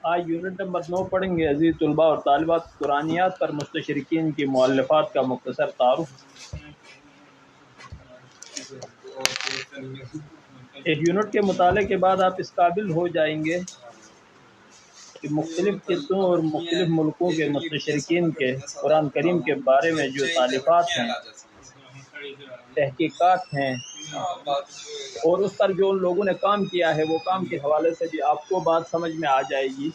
آج unit number 9 پڑھیں گے عزیز طلباء اور طالبات، قرآنیات پر مستشرقین کی مؤلفات کا مختصر تعارف۔ ایک یونٹ کے مطالعے کے بعد آپ اس قابل ہو جائیں گے کہ مختلف خطوں اور مختلف ملکوں کے مستشرقین کے قرآن کریم کے بارے میں جو تالیفات ہیں، تحقیقات ہیں، اور اس پر جو ان لوگوں نے کام کیا ہے، وہ کام کے حوالے سے بھی آپ کو بات سمجھ میں آ جائے گی۔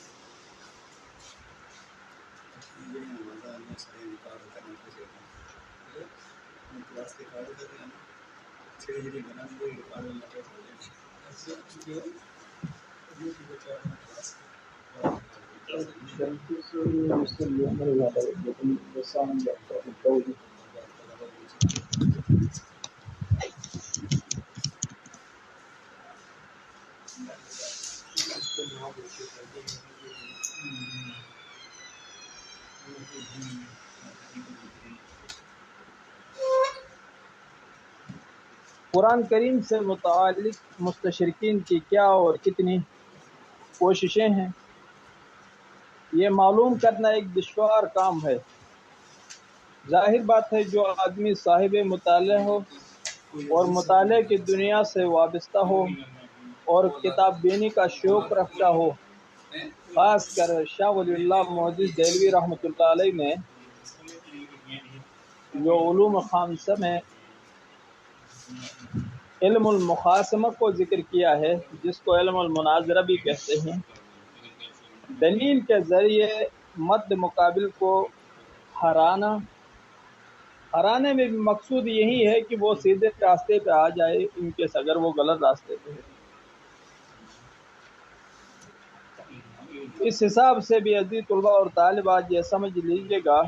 قرآن کریم سے متعلق مستشرقین کی کیا اور کتنی کوششیں ہیں، یہ معلوم کرنا ایک دشوار کام ہے۔ ظاہر بات ہے جو آدمی صاحب مطالعہ ہو اور مطالعے کی دنیا سے وابستہ ہو اور کتاب بینی کا شوق رکھتا ہو، خاص کر شاہ ولی اللہ محدث دہلوی رحمۃ اللہ علیہ نے جو علوم خامسہ میں علم المخاصمہ کو ذکر کیا ہے، جس کو علم المناظرہ بھی کہتے ہیں، دلیل کے ذریعے مد مقابل کو ہرانے میں بھی مقصود یہی ہے کہ وہ سیدھے راستے پہ آ جائے، ان کیس اگر وہ غلط راستے پہ ہے۔ اس حساب سے بھی عزیز طلباء اور طالبات یہ سمجھ لیجیے گا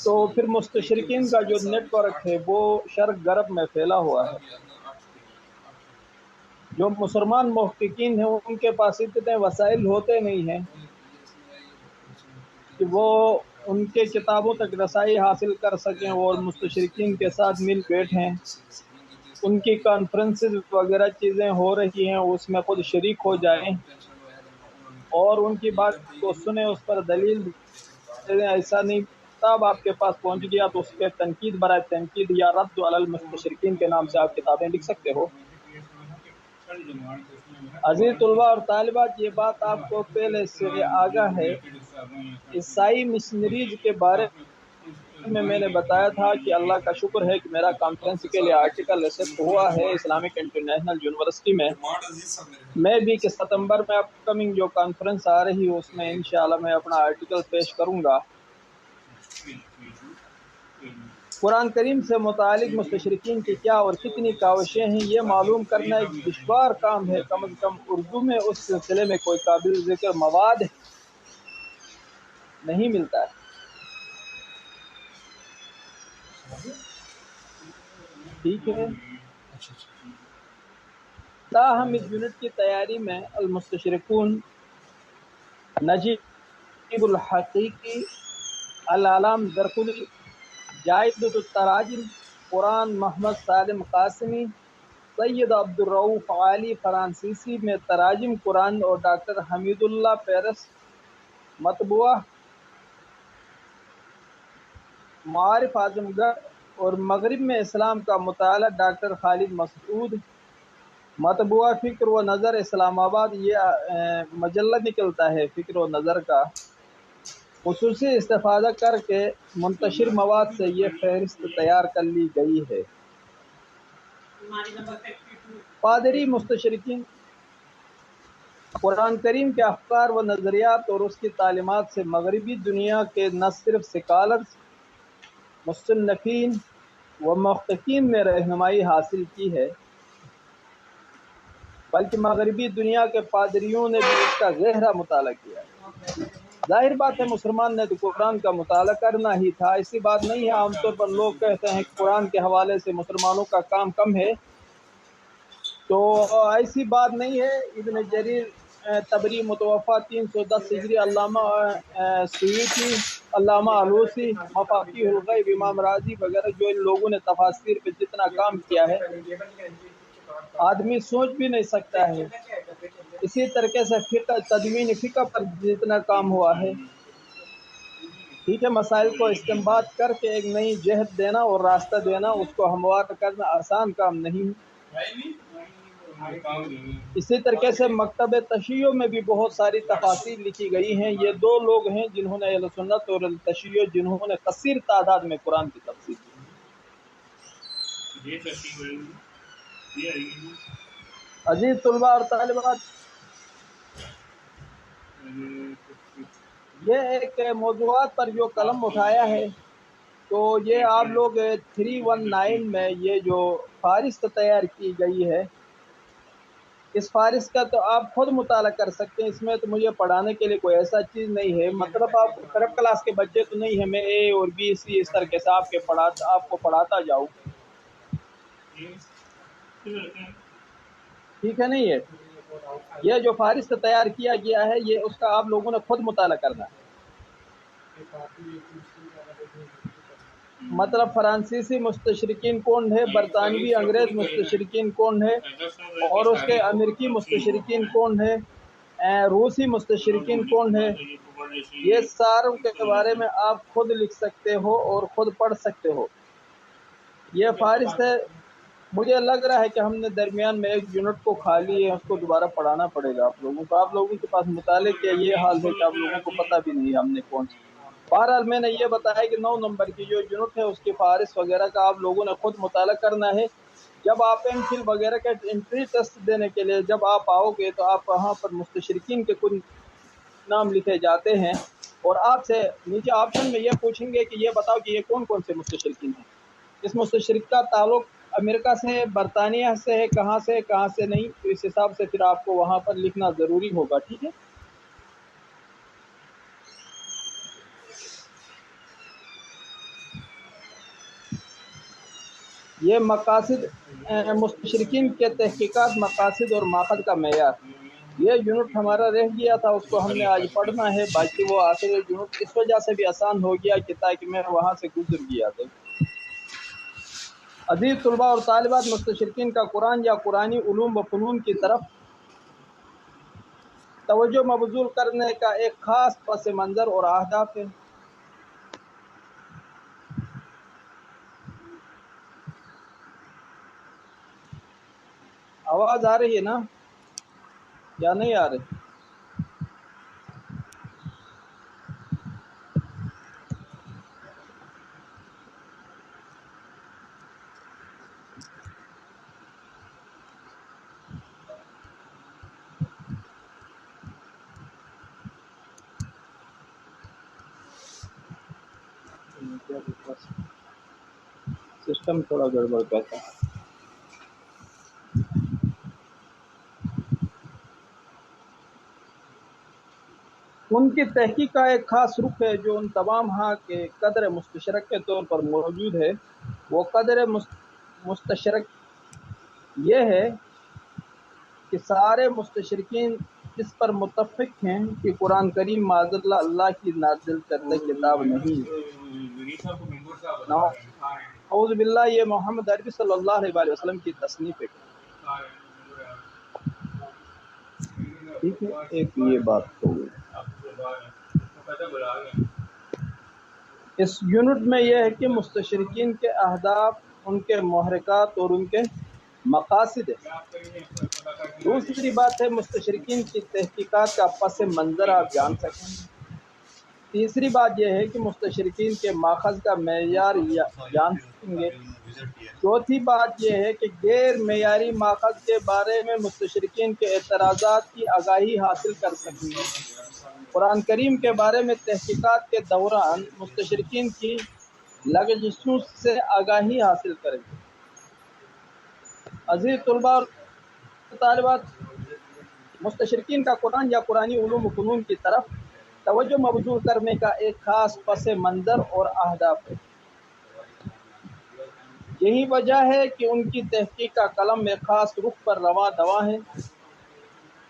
تو پھر مستشرقین کا جو نیٹ ورک ہے وہ شرق غرب میں پھیلا ہوا ہے۔ جو مسلمان محققین ہیں ان کے پاس اتنے وسائل ہوتے نہیں ہیں کہ وہ ان کے کتابوں تک رسائی حاصل کر سکیں اور مستشرقین کے ساتھ مل بیٹھیں، ان کی کانفرنسز وغیرہ چیزیں ہو رہی ہیں اس میں خود شریک ہو جائیں اور ان کی بات کو سنیں، اس پر دلیل دیں۔ ایسا نہیں، کتاب آپ کے پاس پہنچ گیا تو اس کے تنقید برائے تنقید یا رد علی المستشرقین کے نام سے آپ کتابیں لکھ سکتے ہو۔ عزیز طلباء اور طالبات، یہ بات آپ کو پہلے سے آگاہ ہے۔ عیسائی مشنریز کے بارے میں نے بتایا تھا کہ اللہ کا شکر ہے کہ میرا کانفرنس کے لیے آرٹیکل ایکسپٹ ہوا ہے اسلامک انٹرنیشنل یونیورسٹی میں بھی کہ ستمبر میں اپ کمنگ جو کانفرنس آ رہی ہے اس میں انشاءاللہ میں اپنا آرٹیکل پیش کروں گا۔ قرآن کریم سے متعلق مستشرقین کی کیا اور کتنی کاوشیں ہیں، یہ معلوم کرنا ایک دشوار کام ہے۔ کم از کم اردو میں اس سلسلے میں کوئی قابل ذکر مواد نہیں ملتا ہے۔ ٹھیک ہے، تاہم اس یونٹ کی تیاری میں المستشرقون، نجیب الحقیقی، العلام درقلی، جائدۃ التراجم، قرآن محمد سالم قاسمی، سید عبد الرؤف عالی فرانسیسی میں تراجم قرآن اور ڈاکٹر حمید اللہ پیرس مطبوعہ معارف اعظم گڑھ، اور مغرب میں اسلام کا مطالعہ ڈاکٹر خالد مسعود، مطبوعہ فکر و نظر اسلام آباد۔ یہ مجلہ نکلتا ہے فکر و نظر کا، خصوصی استفادہ کر کے منتشر مواد سے یہ فہرست تیار کر لی گئی ہے۔ پادری مستشرقین قرآن کریم کے افکار و نظریات اور اس کی تعلیمات سے مغربی دنیا کے نہ صرف سکالرز، مصنفین و محققین نے رہنمائی حاصل کی ہے، بلکہ مغربی دنیا کے پادریوں نے بھی اس کا گہرا مطالعہ کیا ہے۔ ظاہر بات ہے مسلمان نے تو قرآن کا مطالعہ کرنا ہی تھا، ایسی بات نہیں ہے۔ عام طور پر لوگ کہتے ہیں کہ قرآن کے حوالے سے مسلمانوں کا کام کم ہے، تو ایسی بات نہیں ہے۔ ابن جریر تبری متوفہ 310 ہجری، علامہ سیوطی، علامہ آلوسی، مفاتیح الغیب، امام راضی وغیرہ، جو ان لوگوں نے تفاسیر پہ جتنا کام کیا ہے آدمی سوچ بھی نہیں سکتا ہے۔ اسی طریقے سے فقہ، تدوین فقہ پر جتنا کام ہوا ہے، ٹھیک ہے، مسائل کو استنباط کر کے ایک نئی جہت دینا اور راستہ دینا، اس کو ہموار کرنا آسان کام نہیں۔ اسی طریقے سے مکتب تشیع میں بھی بہت ساری تفاسیر لکھی گئی ہیں۔ یہ دو لوگ ہیں جنہوں نے اہل سنت اور تشیع، جنہوں نے کثیر تعداد میں قرآن کی تفسیر کی۔ عزیز طلباء اور طالبات، یہ ایک موضوعات پر جو قلم اٹھایا ہے، تو یہ آپ لوگ 319 میں یہ جو فہرست تیار کی گئی ہے، اس فہرست کا تو آپ خود مطالعہ کر سکتے ہیں۔ اس میں تو مجھے پڑھانے کے لیے کوئی ایسا چیز نہیں ہے، مطلب آپ کرب کلاس کے بچے تو نہیں ہیں، میں اے اور بی سی اس طرح سے آپ کو پڑھاتا جاؤں، ٹھیک ہے نہیں ہے۔ یہ جو فہرست تیار کیا گیا ہے، یہ اس کا آپ لوگوں نے خود مطالعہ کرنا ہے۔ مطلب فرانسیسی مستشرقین کون ہے، برطانوی انگریز مستشرقین کون ہے، اور اس کے امریکی مستشرقین کون ہے، روسی مستشرقین کون ہے، یہ ساروں کے بارے میں آپ خود لکھ سکتے ہو اور خود پڑھ سکتے ہو۔ یہ فہرست ہے۔ مجھے لگ رہا ہے کہ ہم نے درمیان میں ایک یونٹ کو کھا لی ہے، اس کو دوبارہ پڑھانا پڑے گا آپ لوگوں کو۔ آپ لوگوں کے پاس مطالعے کے یہ حال ہے کہ آپ لوگوں کو پتہ بھی نہیں ہم نے کون سی۔ بہرحال میں نے یہ بتایا کہ 9 نمبر کی جو یونٹ ہے اس کی فہرست وغیرہ کا آپ لوگوں نے خود مطالعہ کرنا ہے۔ جب آپ ایم فل وغیرہ کے انٹری ٹیسٹ دینے کے لیے جب آپ آؤ گے تو آپ وہاں پر مستشرقین کے کچھ نام لکھے جاتے ہیں، اور آپ سے نیچے آپشن میں یہ پوچھیں گے کہ یہ بتاؤ کہ یہ کون کون سے مستشرقین ہیں۔ اس مستشرق کا تعلق امریکہ سے ہے، برطانیہ سے ہے، کہاں سے نہیں، تو اس حساب سے پھر آپ کو وہاں پر لکھنا ضروری ہوگا، ٹھیک ہے۔ یہ مقاصد مستشرقین کے تحقیقات، مقاصد اور ماخذ کا معیار، یہ یونٹ ہمارا رہ گیا تھا، اس کو ہم نے آج پڑھنا ہے۔ باقی وہ آخر یونٹ اس وجہ سے بھی آسان ہو گیا کہ تاکہ میں وہاں سے گزر گیا تھا۔ عزیز طلباء اور طالبات، مستشرقین کا قرآن یا قرآنی علوم و فنون کی طرف توجہ مبذول کرنے کا ایک خاص پس منظر اور اہداف ہے۔ آواز آ رہی ہے نا یا نہیں آ رہی؟ سسٹم تھوڑا گڑبڑ کرتا ہے۔ ان کی تحقیق کا ایک خاص رخ ہے جو ان تمام ہاں کے قدر مستشرک کے طور پر موجود ہے۔ وہ قدر مستشرک یہ ہے کہ سارے مستشرقین اس پر متفق ہیں کہ قرآن کریم معاذ اللہ اللہ کی نازل کردہ کتاب نہیں ہے۔ اعوذ باللہ، یہ محمد عربی صلی اللہ علیہ وسلم کی تصنیف ہے۔ ٹھیک ہے، ایک یہ بات ہو گئی۔ اس یونٹ میں یہ ہے کہ مستشرقین کے اہداف، ان کے محرکات اور ان کے مقاصد ہے۔ دوسری بات ہے مستشرقین کی تحقیقات کا پس منظر آپ جان سکیں۔ تیسری بات یہ ہے کہ مستشرقین کے ماخذ کا معیار جان سکیں گے۔ چوتھی بات یہ ہے کہ غیر معیاری ماخذ کے بارے میں مستشرقین کے اعتراضات کی آگاہی حاصل کر سکیں گے۔ قرآن کریم کے بارے میں تحقیقات کے دوران مستشرقین کی لغزشوں سے آگاہی حاصل کریں گے۔ عزیز طلباء اور طالبات، مستشرقین کا قرآن یا قرآنی علوم و فنون کی طرف توجہ مبذول کرنے کا ایک خاص پس منظر اور اہداف ہے۔ یہی وجہ ہے کہ ان کی تحقیق کا قلم ایک خاص رخ پر رواں دواں ہے،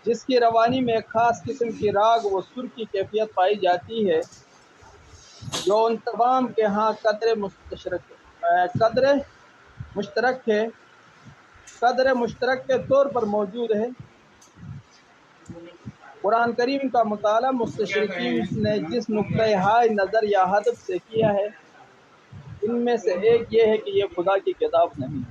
جس کی روانی میں ایک خاص قسم کی راگ و سر کی کیفیت پائی جاتی ہے جو ان تمام کے ہاں قدر مشترک کے طور پر موجود ہے۔ قرآن کریم کا مطالعہ مستشرقین نے جس نقطۂ ہائے نظر یا ہدف سے کیا ہے ان میں سے ایک یہ ہے کہ یہ خدا کی کتاب نہیں۔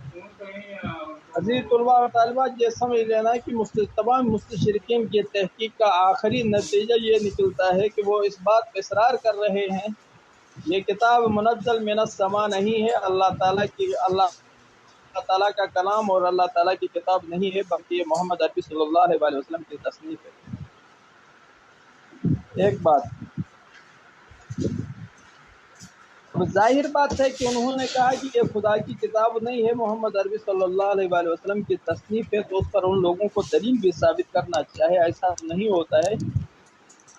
عزیز طلباء اور طالبات، یہ سمجھ لینا کہ تمام مستشرقین کی تحقیق کا آخری نتیجہ یہ نکلتا ہے کہ وہ اس بات پر اصرار کر رہے ہیں یہ کتاب منزل من السماء نہیں ہے، اللہ تعالیٰ کا کلام اور اللہ تعالیٰ کی کتاب نہیں ہے، بلکہ یہ محمد عربی صلی اللہ علیہ وسلم کی تصنیف ہے۔ ایک بات ظاہر بات ہے کہ انہوں نے کہا کہ یہ خدا کی کتاب نہیں ہے، محمد عربی صلی اللہ علیہ وسلم کی تصنیف ہے، تو اس پر ان لوگوں کو دلیل بھی ثابت کرنا چاہے۔ ایسا نہیں ہوتا ہے۔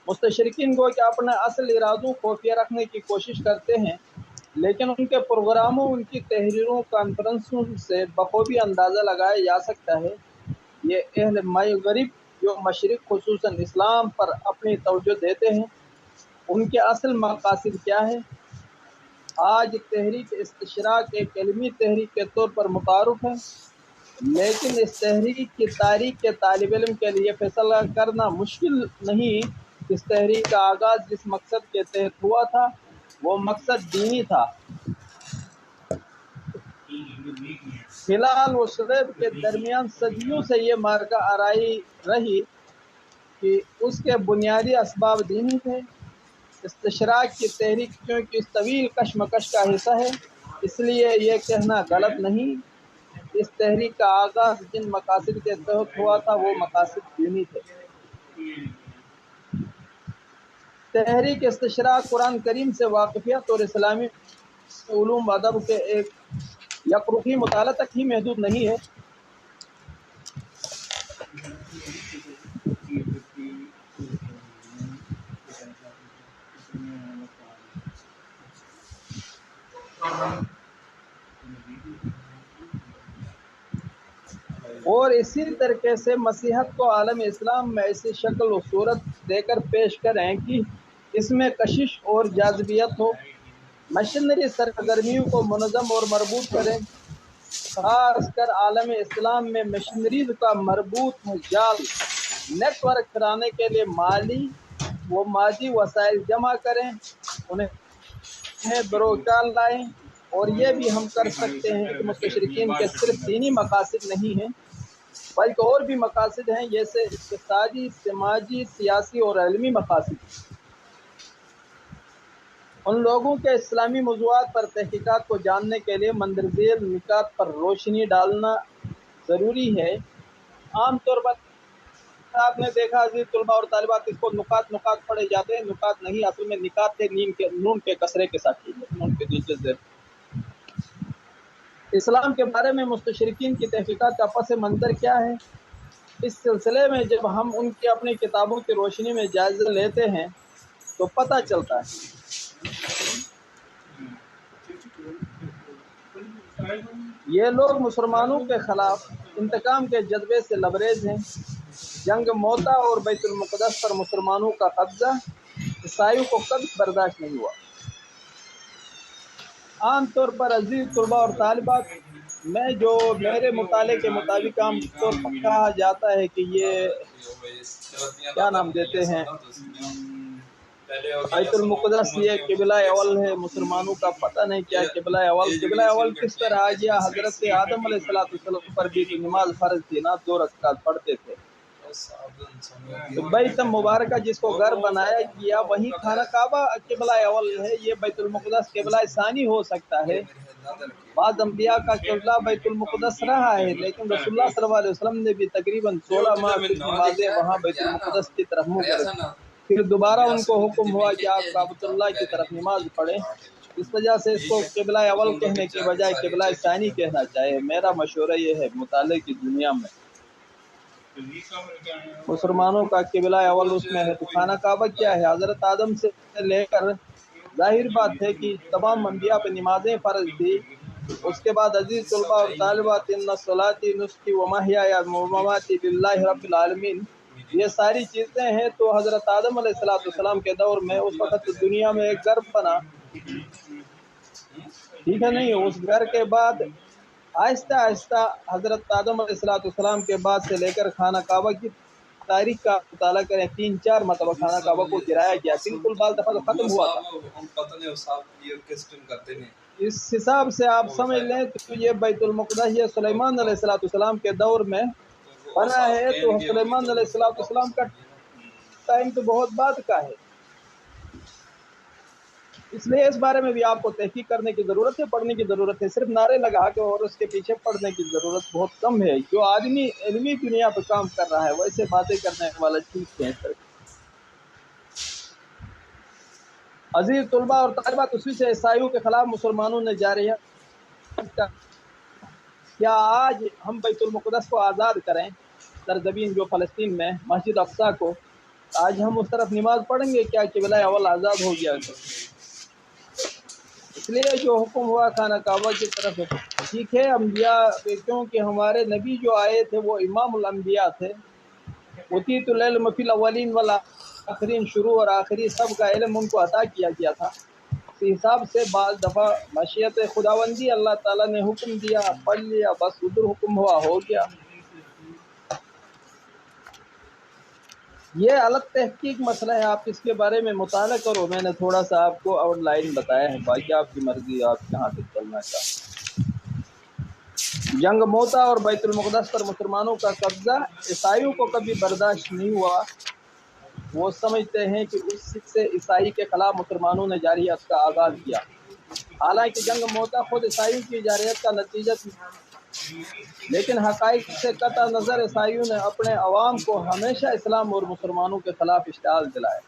مستشرقین کو کہ اپنا اصل ارادوں خفیہ رکھنے کی کوشش کرتے ہیں، لیکن ان کے پروگراموں، ان کی تحریروں، کانفرنسوں سے بخوبی اندازہ لگایا جا سکتا ہے یہ اہل مغرب جو مشرق خصوصاً اسلام پر اپنی توجہ دیتے ہیں ان کے اصل مقاصد کیا ہے۔ آج تحریک استشراق ایک علمی تحریک کے طور پر متعارف ہے، لیکن اس تحریک کی تاریخ کے طالب علم کے لیے فیصلہ کرنا مشکل نہیں۔ اس تحریک کا آغاز جس مقصد کے تحت ہوا تھا وہ مقصد دینی تھا۔ فی الحال و شعیب کے درمیان صدیوں سے یہ معرکہ آرائی رہی کہ اس کے بنیادی اسباب دینی تھے۔ استشراق کی تحریک کیونکہ اس طویل کشمکش کا حصہ ہے، اس لیے یہ کہنا غلط نہیں۔ اس تحریک کا آغاز جن مقاصد کے تحت ہوا تھا وہ مقاصد دینی تھے۔ تحریک استشراق قرآن کریم سے واقفیت اور اسلامی علوم ادب کے ایک یکرخی مطالعہ تک ہی محدود نہیں ہے۔ اور اسی طریقے سے مسیحت کو عالم اسلام میں ایسی شکل و صورت دے کر پیش کریں کہ اس میں کشش اور جاذبیت ہو، مشنری سرگرمیوں کو منظم اور مربوط کریں، خاص کر عالم اسلام میں مشنریز کا مربوط جال نیٹ ورک کرانے کے لیے مالی و مادی وسائل جمع کریں، انہیں بروکال لائیں۔ اور یہ بھی ہم کر سکتے ہیں کہ مستشرقین کے صرف دینی مقاصد نہیں ہیں بلکہ اور بھی مقاصد ہیں، جیسے اقتصادی، سماجی، سیاسی اور علمی مقاصد۔ ان لوگوں کے اسلامی موضوعات پر تحقیقات کو جاننے کے لیے مندرجہ نکات پر روشنی ڈالنا ضروری ہے۔ عام طور پر آپ نے دیکھا عزیز طلباء اور طالبات، اس کو نکات پڑھے جاتے ہیں، نکات نہیں، اصل میں نکات تھے نون کے کسرے کے ساتھ، نون کے نیچے سے۔ اسلام کے بارے میں مستشرقین کی تحقیقات کا پس منظر کیا ہے؟ اس سلسلے میں جب ہم ان کی اپنی کتابوں کی روشنی میں جائزہ لیتے ہیں تو پتہ چلتا ہے یہ لوگ مسلمانوں کے خلاف انتقام کے جذبے سے لبریز ہیں۔ جنگ موتا اور بیت المقدس پر مسلمانوں کا قبضہ عیسائیوں کو کبھی برداشت نہیں ہوا۔ عام طور پر عزیز طلباء اور طالبات، میں جو میرے مطالعے کے مطابق عام طور پر کہا جاتا ہے کہ یہ کیا نام دیتے ہیں، بیت المقدس یہ قبلہ اول ہے، مسلمانوں کا پتہ نہیں کیا قبلہ اول کس طرح آ گیا۔ حضرت آدم علیہ السلام پر بھی تو نماز فرض تھی نا، 2 رکعت پڑھتے تھے۔ تو بیت مبارکہ جس کو گھر بنایا گیا وہی خانہ کعبہ قبلہ اول ہے، یہ بیت المقدس قبلہ ثانی ہو سکتا ہے۔ بعض انبیاء کا قبلہ بیت المقدس رہا ہے، لیکن رسول اللہ صلی اللہ علیہ وسلم نے بھی تقریباً 16 ماہ کی نمازیں وہاں بیت المقدس کی طرف منہ کریں، پھر دوبارہ ان کو حکم ہوا کہ آپ کعبۃ اللہ کی طرف نماز پڑھیں۔ اس وجہ سے اس کو قبلہ اول کہنے کے بجائے قبلہ ثانی کہنا چاہیے۔ میرا مشورہ یہ ہے، مطالعے کی دنیا میں مسلمانوں کا قبلہ اول اس میں ہے تو خانہ کعبہ کیا ہے؟ حضرت آدم سے لے کر ظاہر بات ہے کہ تمام انبیاء پہ نمازیں فرض تھی۔ اس کے بعد عزیز طلباء اور طالبات، ان صلاتی نسکی و محیای و مماتی للہ رب العالمین، یہ ساری چیزیں ہیں تو حضرت آدم علیہ السلام کے دور میں اس وقت دنیا میں ایک گھر بنا، ٹھیک ہے نہیں؟ اس گھر کے بعد آہستہ آہستہ حضرت آدم علیہ السلام کے بعد سے لے کر خانہ کعبہ کی تاریخ کا مطالعہ کریں، 3-4 مرتبہ خانہ کعبہ کو گرایا گیا، بالکل بعض دفعہ تو ختم ہوا تھا۔ اس حساب سے آپ سمجھ لیں تو یہ بیت المقدس یہ سلیمان علیہ السلام کے دور میں بنا ہے، تو سلیمان علیہ السلام کا ٹائم تو بہت بعد کا ہے، اس لیے اس بارے میں بھی آپ کو تحقیق کرنے کی ضرورت ہے، پڑھنے کی ضرورت ہے۔ صرف نعرے لگا کے اور اس کے پیچھے پڑھنے کی ضرورت بہت کم ہے۔ جو آدمی علمی دنیا پہ کام کر رہا ہے ویسے باتیں کرنے والا ٹھیک ہے۔ عزیز طلباء اور طالبات، اسی سے عیسائیوں کے خلاف مسلمانوں نے جاری ہے، کیا آج ہم بیت المقدس کو آزاد کریں، سرزمین جو فلسطین میں مسجد اقصی کو، آج ہم اس طرف نماز پڑھیں گے کیا کہ قبلہ اول آزاد ہو گیا ہے؟ اس لیے جو حکم ہوا خانہ کعبہ کی طرف ٹھیک ہے، انبیاء کیونکہ ہمارے نبی جو آئے تھے وہ امام الانبیاء تھے، اوتیت العلم فی الاولین والآخرین، شروع اور آخری سب کا علم ان کو عطا کیا گیا تھا۔ اسی حساب سے بعض دفعہ مشیت خداوندی اللہ تعالیٰ نے حکم دیا، پڑھ لیا، بس ادھر حکم ہوا ہو گیا۔ یہ الگ تحقیق مسئلہ ہے، آپ اس کے بارے میں مطالعہ کرو، میں نے تھوڑا سا آپ کو آؤٹ لائن بتایا ہے، باقی آپ کی مرضی، آپ کہاں تک چلنا چاہتے ہیں۔ جنگ موتا اور بیت المقدس پر مسلمانوں کا قبضہ عیسائیوں کو کبھی برداشت نہیں ہوا، وہ سمجھتے ہیں کہ اس سے عیسائی کے خلاف مسلمانوں نے جارحیت کا آغاز کیا، حالانکہ جنگ موتا خود عیسائیوں کی جارحیت کا نتیجہ تھی، لیکن حقائق سے قطع نظر عیسائیوں نے اپنے عوام کو ہمیشہ اسلام اور مسلمانوں کے خلاف اشتعال دلائے۔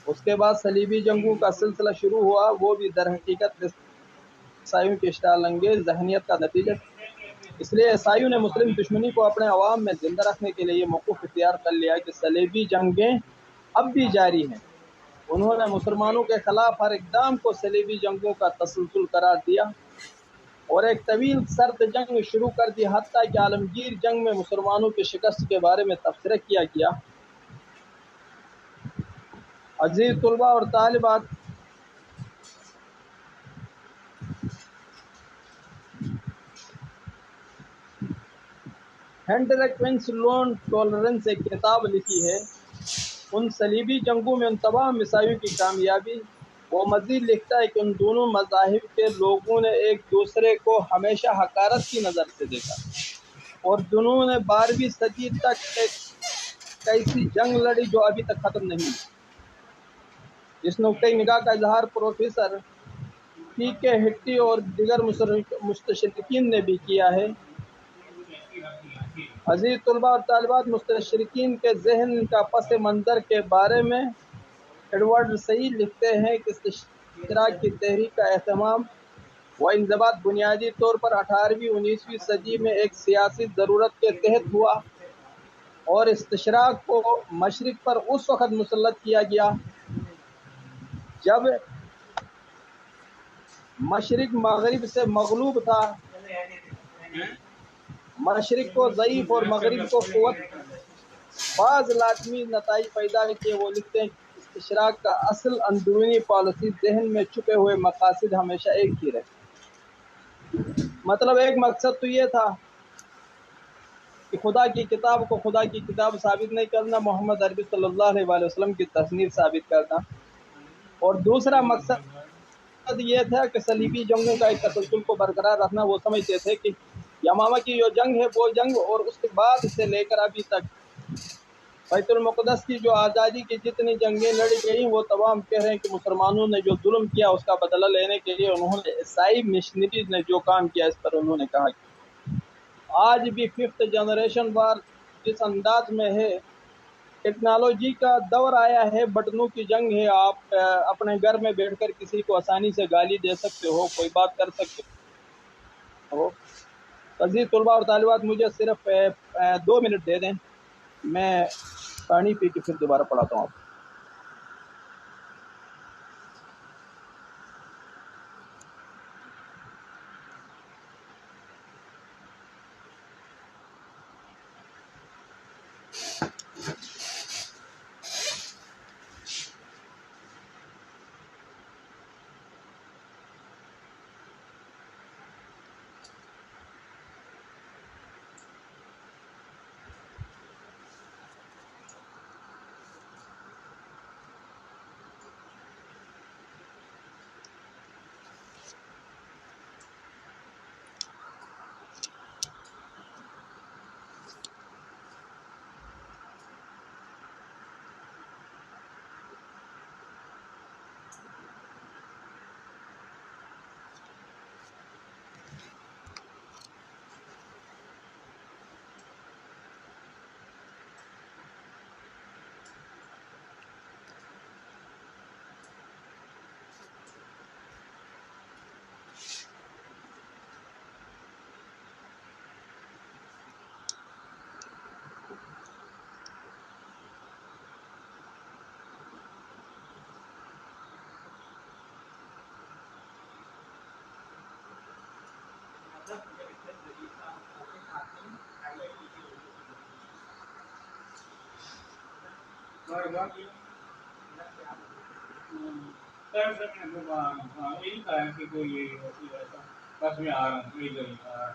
اس کے بعد صلیبی جنگوں کا سلسلہ شروع ہوا، وہ بھی در حقیقت عیسائیوں کی اشتعال انگیز ذہنیت کا نتیجہ تھی۔ اس لیے عیسائیوں نے مسلم دشمنی کو اپنے عوام میں زندہ رکھنے کے لیے یہ موقف اختیار کر لیا کہ صلیبی جنگیں اب بھی جاری ہیں۔ انہوں نے مسلمانوں کے خلاف ہر اقدام کو صلیبی جنگوں کا تسلسل قرار دیا اور ایک طویل سرد جنگ شروع کر دی، حتیٰ کہ عالمگیر جنگ میں مسلمانوں کی شکست کے بارے میں تبصرہ کیا گیا۔ عزیز طلباء اور طالبات، ہینڈریک وینس لون ٹولرنس ایک کتاب لکھی ہے ان صلیبی جنگوں میں ان تمام عیسائیوں کی کامیابی۔ وہ مزید لکھتا ہے کہ ان دونوں مذاہب کے لوگوں نے ایک دوسرے کو ہمیشہ حقارت کی نظر سے دیکھا اور دونوں نے 12ویں صدی تک ایک ایسی جنگ لڑی جو ابھی تک ختم نہیں ہوئی۔ اس نقطۂ نگاہ کا اظہار پروفیسر پی کے ہٹی اور دیگر مستشرقین نے بھی کیا ہے۔ عزیز طلباء اور طالبات، مستشرقین کے ذہن کا پس منظر کے بارے میں ایڈورڈ سعید لکھتے ہیں کہ اشتراک کی تحریک کا اہتمام و انضباط بنیادی طور پر 18ویں-19ویں صدی میں ایک سیاسی ضرورت کے تحت ہوا اور استشراق کو مشرق پر اس وقت مسلط کیا گیا جب مشرق مغرب سے مغلوب تھا، مشرق کو ضعیف اور مغرب کو قوت۔ بعض لازمی نتائج پیدا کیے۔ وہ لکھتے ہیں کہ استشراق کا اصل اندرونی پالیسی ذہن میں چھپے ہوئے مقاصد ہمیشہ ایک ہی رہے۔ مطلب ایک مقصد تو یہ تھا کہ خدا کی کتاب کو خدا کی کتاب ثابت نہیں کرنا، محمد عربی صلی اللہ علیہ وسلم کی تصنیف ثابت کرنا، اور دوسرا مقصد یہ تھا کہ صلیبی جنگوں کا ایک تسلسل کو برقرار رکھنا۔ وہ سمجھتے تھے کہ یمامہ کی جو جنگ ہے وہ جنگ اور اس کے بعد سے لے کر ابھی تک بیت المقدس کی جو آزادی کی جتنی جنگیں لڑی گئی وہ تمام کہہ رہے ہیں کہ مسلمانوں نے جو ظلم کیا اس کا بدلہ لینے کے لیے انہوں نے عیسائی مشنریز نے جو کام کیا اس پر انہوں نے کہا کہ آج بھی 5th جنریشن وار جس انداز میں ہے، ٹیکنالوجی کا دور آیا ہے، بٹنوں کی جنگ ہے، آپ اپنے گھر میں بیٹھ کر کسی کو آسانی سے گالی دے سکتے ہو، کوئی بات کر سکتے ہو۔ عزیز طلباء اور طالبات، مجھے صرف 2 منٹ دے دیں، میں پانی پی کے پھر دوبارہ پڑھاتا ہوں آپ کو۔ بار بار سر سر میں نے ہاں یہی کہا ہے کہ کوئی یہ ایسا بس میں آ رہا ہوں ادھر ہی آ رہا ہوں.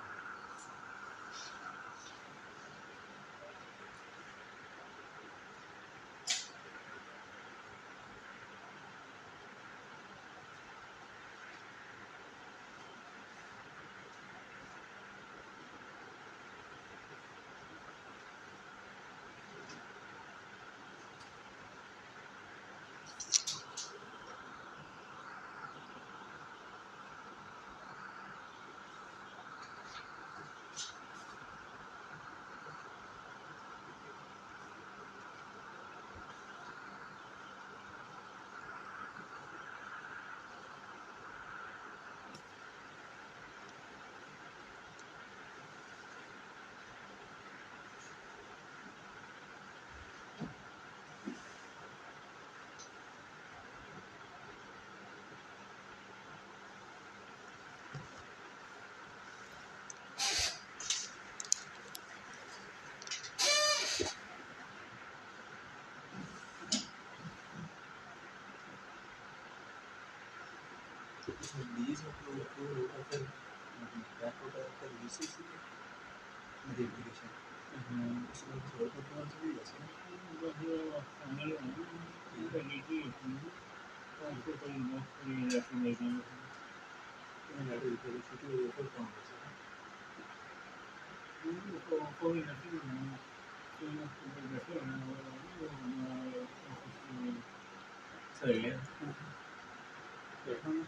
بیٹھا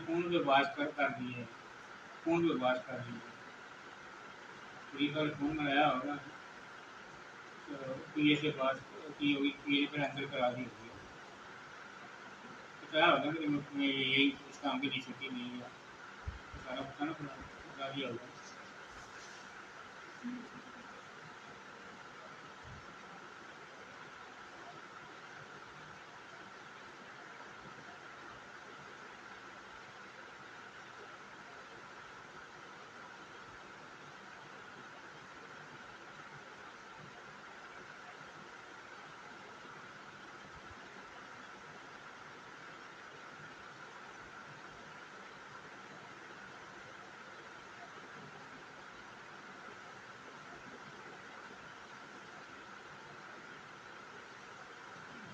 فون پہ بات کر دی ہے. فون پہ بات کر دی ہے. بار فون میں آیا ہوگا پی اے سے بات کی ہوگی. پی اے پہ اندر کرا دی ہوگی. بتایا ہوگا کہ میں یہی اس کام کے لیے چھٹی نہیں ہے. سارا بتانا پڑا بتا دیا ہوگا.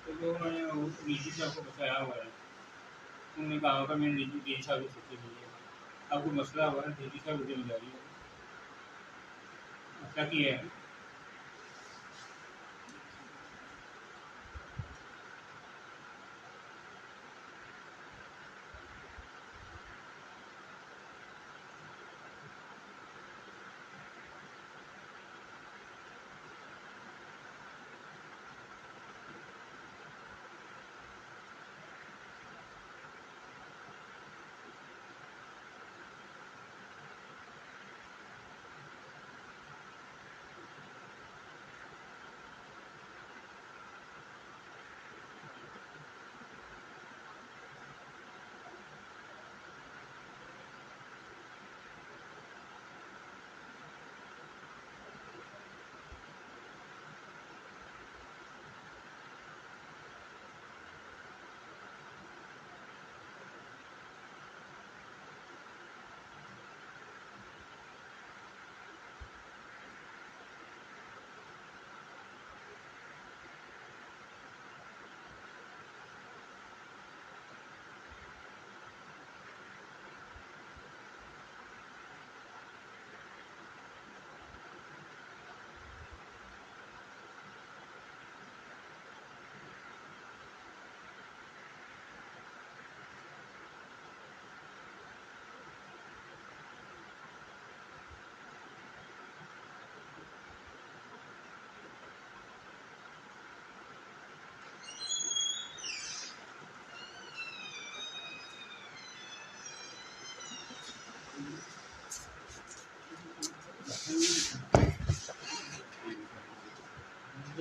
تو جو میں نے ڈی سی صاحب کو بتایا ہوا ہے انہوں نے کہا ہوگا میں نے ڈی سی صاحب کو چھٹی دی ہے. اب کوئی مسئلہ ہوا ہے ڈی سی صاحب کو ذمہ داری ہے. کیا کیا ہے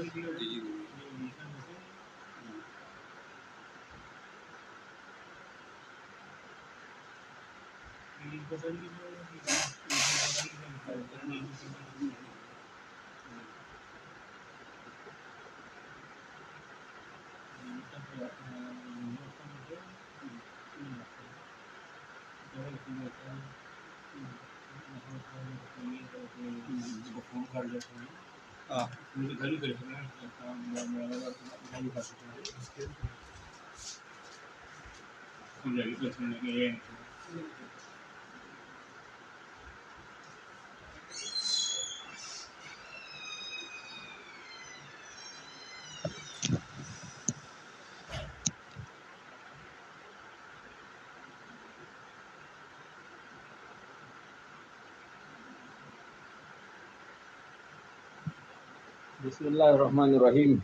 فون کر لیتے ہیں مجھے گھر ہی کر سکتے ہیں بسم اللہ الرحمن الرحیم۔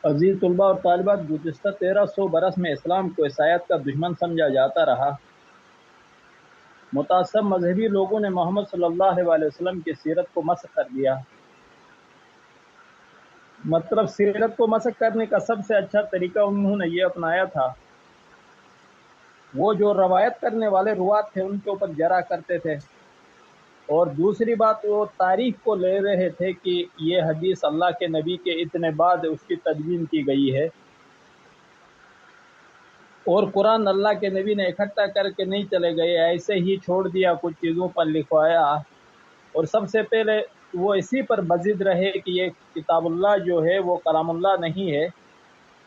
عزیز طلباء اور طالبات، گزشتہ 1300 برس میں اسلام کو عیسائیت کا دشمن سمجھا جاتا رہا۔ متعصب مذہبی لوگوں نے محمد صلی اللہ علیہ وسلم کی سیرت کو مسخ کر دیا۔ مطلب سیرت کو مسخ کرنے کا سب سے اچھا طریقہ انہوں نے یہ اپنایا تھا، وہ جو روایت کرنے والے روات تھے ان کے اوپر جرح کرتے تھے، اور دوسری بات وہ تاریخ کو لے رہے تھے کہ یہ حدیث اللہ کے نبی کے اتنے بعد اس کی تدوین کی گئی ہے، اور قرآن اللہ کے نبی نے اکٹھا کر کے نہیں چلے گئے، ایسے ہی چھوڑ دیا، کچھ چیزوں پر لکھوایا، اور سب سے پہلے وہ اسی پر بضد رہے کہ یہ کتاب اللہ جو ہے وہ کلام اللہ نہیں ہے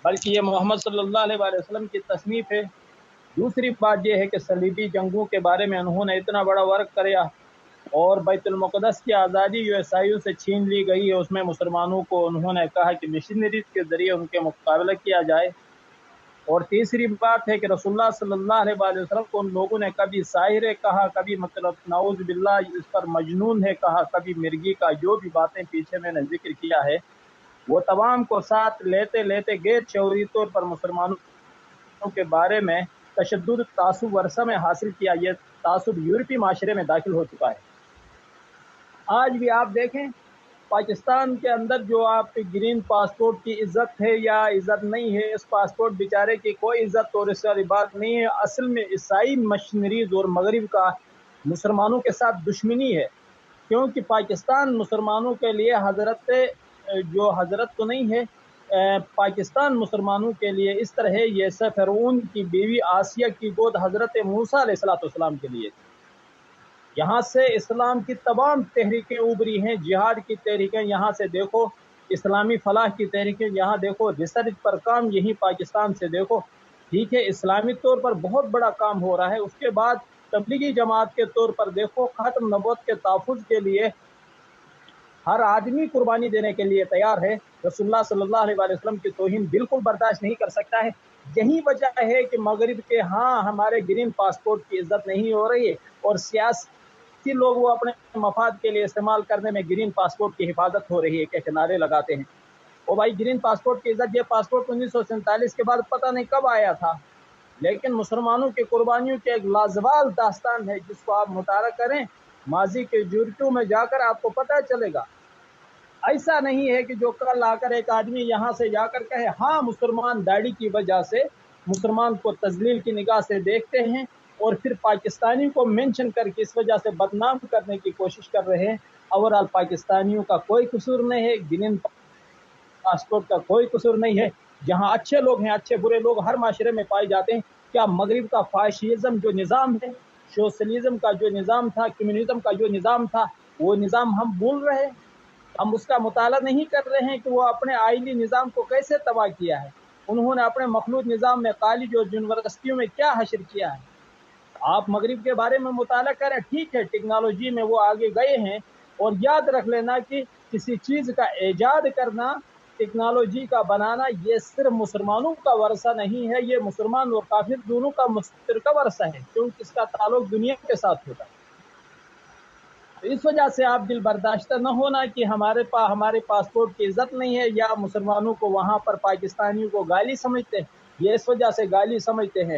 بلکہ یہ محمد صلی اللہ علیہ وسلم کی تصنیف ہے۔ دوسری بات یہ ہے کہ صلیبی جنگوں کے بارے میں انہوں نے اتنا بڑا ورک کریا، اور بیت المقدس کی آزادی جو عیسائیوں سے چھین لی گئی ہے اس میں مسلمانوں کو انہوں نے کہا کہ مشنریز کے ذریعے ان کے مقابلہ کیا جائے، اور تیسری بات ہے کہ رسول اللہ صلی اللہ علیہ وسلم کو ان لوگوں نے کبھی ساحر کہا، کبھی مطلب نعوذ باللہ اس پر مجنون ہے کہا، کبھی مرغی کا، جو بھی باتیں پیچھے میں نے ذکر کیا ہے وہ تمام کو ساتھ لیتے لیتے غیر شعوری طور پر مسلمانوں کے بارے میں تشدد تعصب ورثہ میں حاصل کیا۔ یہ تعصب یورپی معاشرے میں داخل ہو چکا ہے۔ آج بھی آپ دیکھیں پاکستان کے اندر جو آپ کے گرین پاسپورٹ کی عزت ہے یا عزت نہیں ہے، اس پاسپورٹ بیچارے کی کوئی عزت اور اس والی بات نہیں ہے۔ اصل میں عیسائی مشنریز اور مغرب کا مسلمانوں کے ساتھ دشمنی ہے، کیونکہ پاکستان مسلمانوں کے لیے حضرت تو نہیں ہے، پاکستان مسلمانوں کے لیے اس طرح ہے جیسے فرعون کی بیوی آسیہ کی گود حضرت موسیٰ علیہ السلام کے لیے۔ یہاں سے اسلام کی تمام تحریکیں ابری ہیں، جہاد کی تحریکیں یہاں سے دیکھو، اسلامی فلاح کی تحریکیں یہاں دیکھو، ریسرچ پر کام یہی پاکستان سے دیکھو، ٹھیک ہے، اسلامی طور پر بہت بڑا کام ہو رہا ہے۔ اس کے بعد تبلیغی جماعت کے طور پر دیکھو، ختم نبوت کے تحفظ کے لیے ہر آدمی قربانی دینے کے لیے تیار ہے۔ رسول اللہ صلی اللہ علیہ وسلم کی توہین بالکل برداشت نہیں کر سکتا ہے۔ یہی وجہ ہے کہ مغرب کے ہمارے گرین پاسپورٹ کی عزت نہیں ہو رہی ہے، اور سیاسی لوگ وہ اپنے مفاد کے لیے استعمال کرنے میں گرین پاسپورٹ کی حفاظت ہو رہی ہے کہ کنارے لگاتے ہیں۔ اور بھائی گرین پاسپورٹ کی عزت، یہ پاسپورٹ 1947 کے بعد پتہ نہیں کب آیا تھا، لیکن مسلمانوں کی قربانیوں کی ایک لازوال داستان ہے جس کو آپ مطالعہ کریں، ماضی کے جرتوں میں جا کر آپ کو پتہ چلے گا۔ ایسا نہیں ہے کہ جو کل آ کر ایک آدمی یہاں سے جا کر کہے ہاں مسلمان داڑھی کی وجہ سے مسلمان کو تذلیل کی نگاہ سے دیکھتے ہیں، اور پھر پاکستانی کو مینشن کر کے اس وجہ سے بدنام کرنے کی کوشش کر رہے ہیں۔ اوورآل پاکستانیوں کا کوئی قصور نہیں ہے، گرین پاسپورٹ کا کوئی قصور نہیں ہے۔ جہاں اچھے لوگ ہیں، اچھے برے لوگ ہر معاشرے میں پائے جاتے ہیں۔ کیا مغرب کا فاشیزم جو نظام ہے، سوشلزم کا جو نظام تھا، کمیونزم کا جو نظام تھا، وہ نظام ہم بھول رہے ہیں؟ ہم اس کا مطالعہ نہیں کر رہے ہیں کہ وہ اپنے آئلی نظام کو کیسے تباہ کیا ہے، انہوں نے اپنے مخلوط نظام میں کالج اور یونیورسٹیوں میں کیا حشر کیا ہے۔ آپ مغرب کے بارے میں مطالعہ کریں، ٹھیک ہے ٹیکنالوجی میں وہ آگے گئے ہیں، اور یاد رکھ لینا کہ کسی چیز کا ایجاد کرنا، ٹیکنالوجی کا بنانا، یہ صرف مسلمانوں کا ورثہ نہیں ہے، یہ مسلمان اور کافر دونوں کا مشترکہ ورثہ ہے، کیونکہ اس کا تعلق دنیا کے ساتھ ہوتا ہے۔ تو اس وجہ سے آپ دل برداشتہ نہ ہونا کہ ہمارے پاسپورٹ کی عزت نہیں ہے، یا مسلمانوں کو وہاں پر پاکستانیوں کو گالی سمجھتے ہیں۔ یہ اس وجہ سے گالی سمجھتے ہیں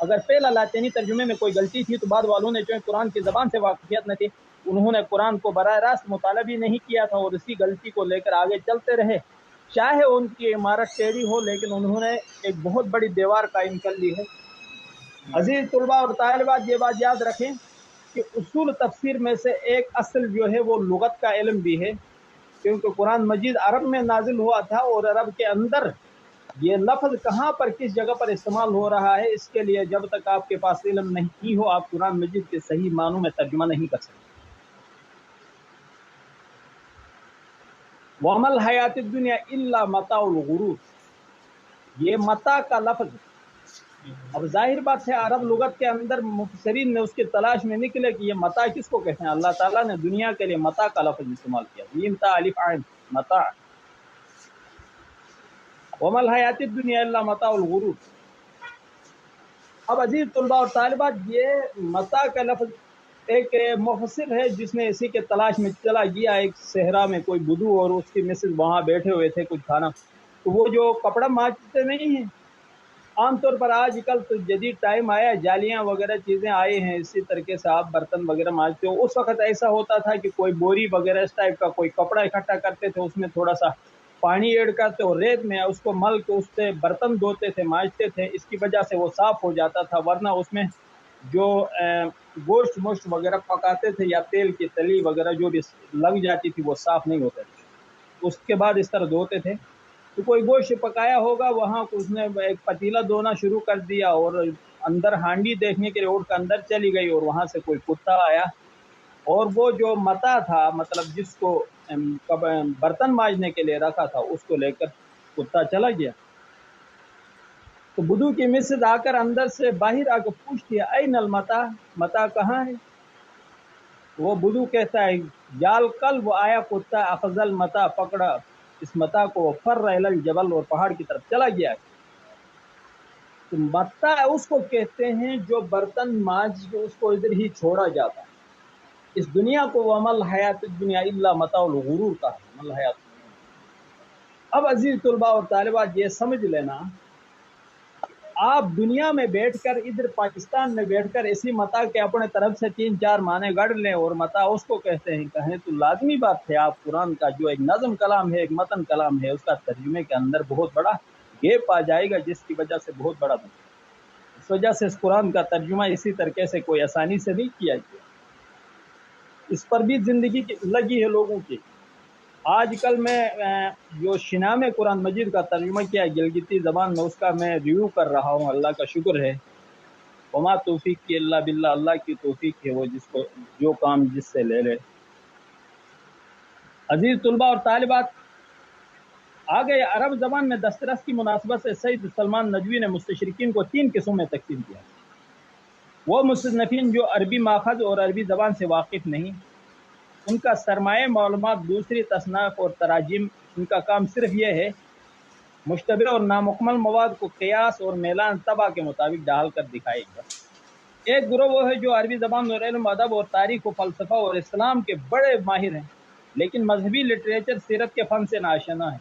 اگر پہلا لاطینی ترجمے میں کوئی غلطی تھی تو بعد والوں نے جو قرآن کی زبان سے واقفیت نہ تھی انہوں نے قرآن کو براہ راست مطالعہ بھی نہیں کیا تھا اور اسی غلطی کو لے کر آگے چلتے رہے. چاہے ان کی عمارت ٹیڑھی ہو لیکن انہوں نے ایک بہت بڑی دیوار قائم کر لی ہے. عزیز طلباء اور طالبات یہ بات یاد رکھیں کہ اصول تفسیر میں سے ایک اصل جو ہے وہ لغت کا علم بھی ہے، کیونکہ قرآن مجید عرب میں نازل ہوا تھا اور عرب کے اندر یہ لفظ کہاں پر کس جگہ پر استعمال ہو رہا ہے، اس کے لیے جب تک آپ کے پاس علم نہیں ہو آپ قرآن مجید کے صحیح معنوں میں ترجمہ نہیں کر سکتے. وَمَا الْحَيَاةُ الدُّنْيَا إِلَّا مَتَاعُ الْغُرُورِ، یہ متاع کا لفظ. اب ظاہر بات ہے عرب لغت کے اندر مفسرین نے اس کی تلاش میں نکلے کہ یہ متاع کس کو کہتے ہیں. اللہ تعالیٰ نے دنیا کے لیے متاع کا لفظ استعمال کیا، ج ت ا ع متاع. وَمَا الْحَيَاةُ الدُّنْيَا إِلَّا مَتَاعُ الْغُرُورِ. اب عزیز طلباء اور طالبات یہ متاع کا لفظ ایک مفسر ہے جس نے اسی کے تلاش میں چلا گیا ایک صحرا میں، کوئی بدو اور اس کی مسز وہاں بیٹھے ہوئے تھے کچھ کھانا، تو وہ جو کپڑا مانجتے نہیں ہیں عام طور پر آج کل تو جدید ٹائم آیا ہے، جالیاں وغیرہ چیزیں آئی ہیں، اسی طریقے سے آپ برتن وغیرہ مانجتے ہو. اس وقت ایسا ہوتا تھا کہ کوئی بوری وغیرہ اس ٹائپ کا کوئی کپڑا اکٹھا کرتے تھے، اس میں تھوڑا سا پانی ایڈ کرتے اور ریت میں اس کو مل کے اس سے برتن دھوتے تھے، مانجتے تھے. اس کی وجہ سے وہ صاف ہو جاتا تھا، ورنہ اس میں جو گوشت موشت وغیرہ پکاتے تھے یا تیل کی تلی وغیرہ جو بھی لگ جاتی تھی وہ صاف نہیں ہوتے تھے. اس کے بعد اس طرح دھوتے تھے. تو کوئی گوشت پکایا ہوگا وہاں اس نے ایک پتیلا دھونا شروع کر دیا اور اندر ہانڈی دیکھنے کے لیے اٹھ کر اندر چلی گئی اور وہاں سے کوئی کتا آیا اور وہ جو متا تھا مطلب جس کو برتن مانجنے کے لیے رکھا تھا اس کو لے کر کتا چلا گیا. تو بدو کی مسز آ کر اندر سے باہر آ کے پوچھتی ہے این المتا، متا کہاں ہے؟ وہ بدو کہتا ہے جال کل وہ آیا کتا افضل متا، پکڑا اس متا کو، فر رحل جبل اور پہاڑ کی طرف چلا گیا. تو متا اس کو کہتے ہیں جو برتن مانج کے اس کو ادھر ہی چھوڑا جاتا ہے. اس دنیا کو وَمَا الْحَيَاةُ الدُّنْيَا إِلَّا مَتَاعُ الْغُرُورِ کا ہے. اب عزیز طلباء اور طالبات یہ سمجھ لینا آپ دنیا میں بیٹھ کر ادھر پاکستان میں بیٹھ کر اسی متا کے اپنے طرف سے 3-4 معنی گڑھ لیں اور متا اس کو کہتے ہیں کہیں تو لازمی بات ہے آپ قرآن کا جو ایک نظم کلام ہے، ایک متن کلام ہے، اس کا ترجمے کے اندر بہت بڑا گیپ آ جائے گا جس کی وجہ سے بہت بڑا بن. اس وجہ سے اس قرآن کا ترجمہ اسی طریقے سے کوئی آسانی سے نہیں کیا گیا. اس پر بھی زندگی لگی ہے لوگوں کی. آج کل میں جو شنام قرآن مجید کا ترجمہ کیا ہے گلگتی زبان میں اس کا میں ریویو کر رہا ہوں، اللہ کا شکر ہے. وما توفیق کی اللہ باللہ، اللہ کی توفیق ہے، وہ جس کو جو کام جس سے لے لے. عزیز طلباء اور طالبات آگے عرب زبان میں دسترس کی مناسبت سے سید سلمان ندوی نے مستشرقین کو 3 قسموں میں تقسیم کیا. وہ مصنفین جو عربی ماخذ اور عربی زبان سے واقف نہیں، ان کا سرمایہ معلومات دوسری تصنیف اور تراجم، ان کا کام صرف یہ ہے مشتبہ اور نامکمل مواد کو قیاس اور میلان طبع کے مطابق ڈال کر دکھائے گا. ایک گروہ وہ ہے جو عربی زبان اور علم ادب اور تاریخ و فلسفہ اور اسلام کے بڑے ماہر ہیں لیکن مذہبی لٹریچر سیرت کے فن سے ناشنا ہے.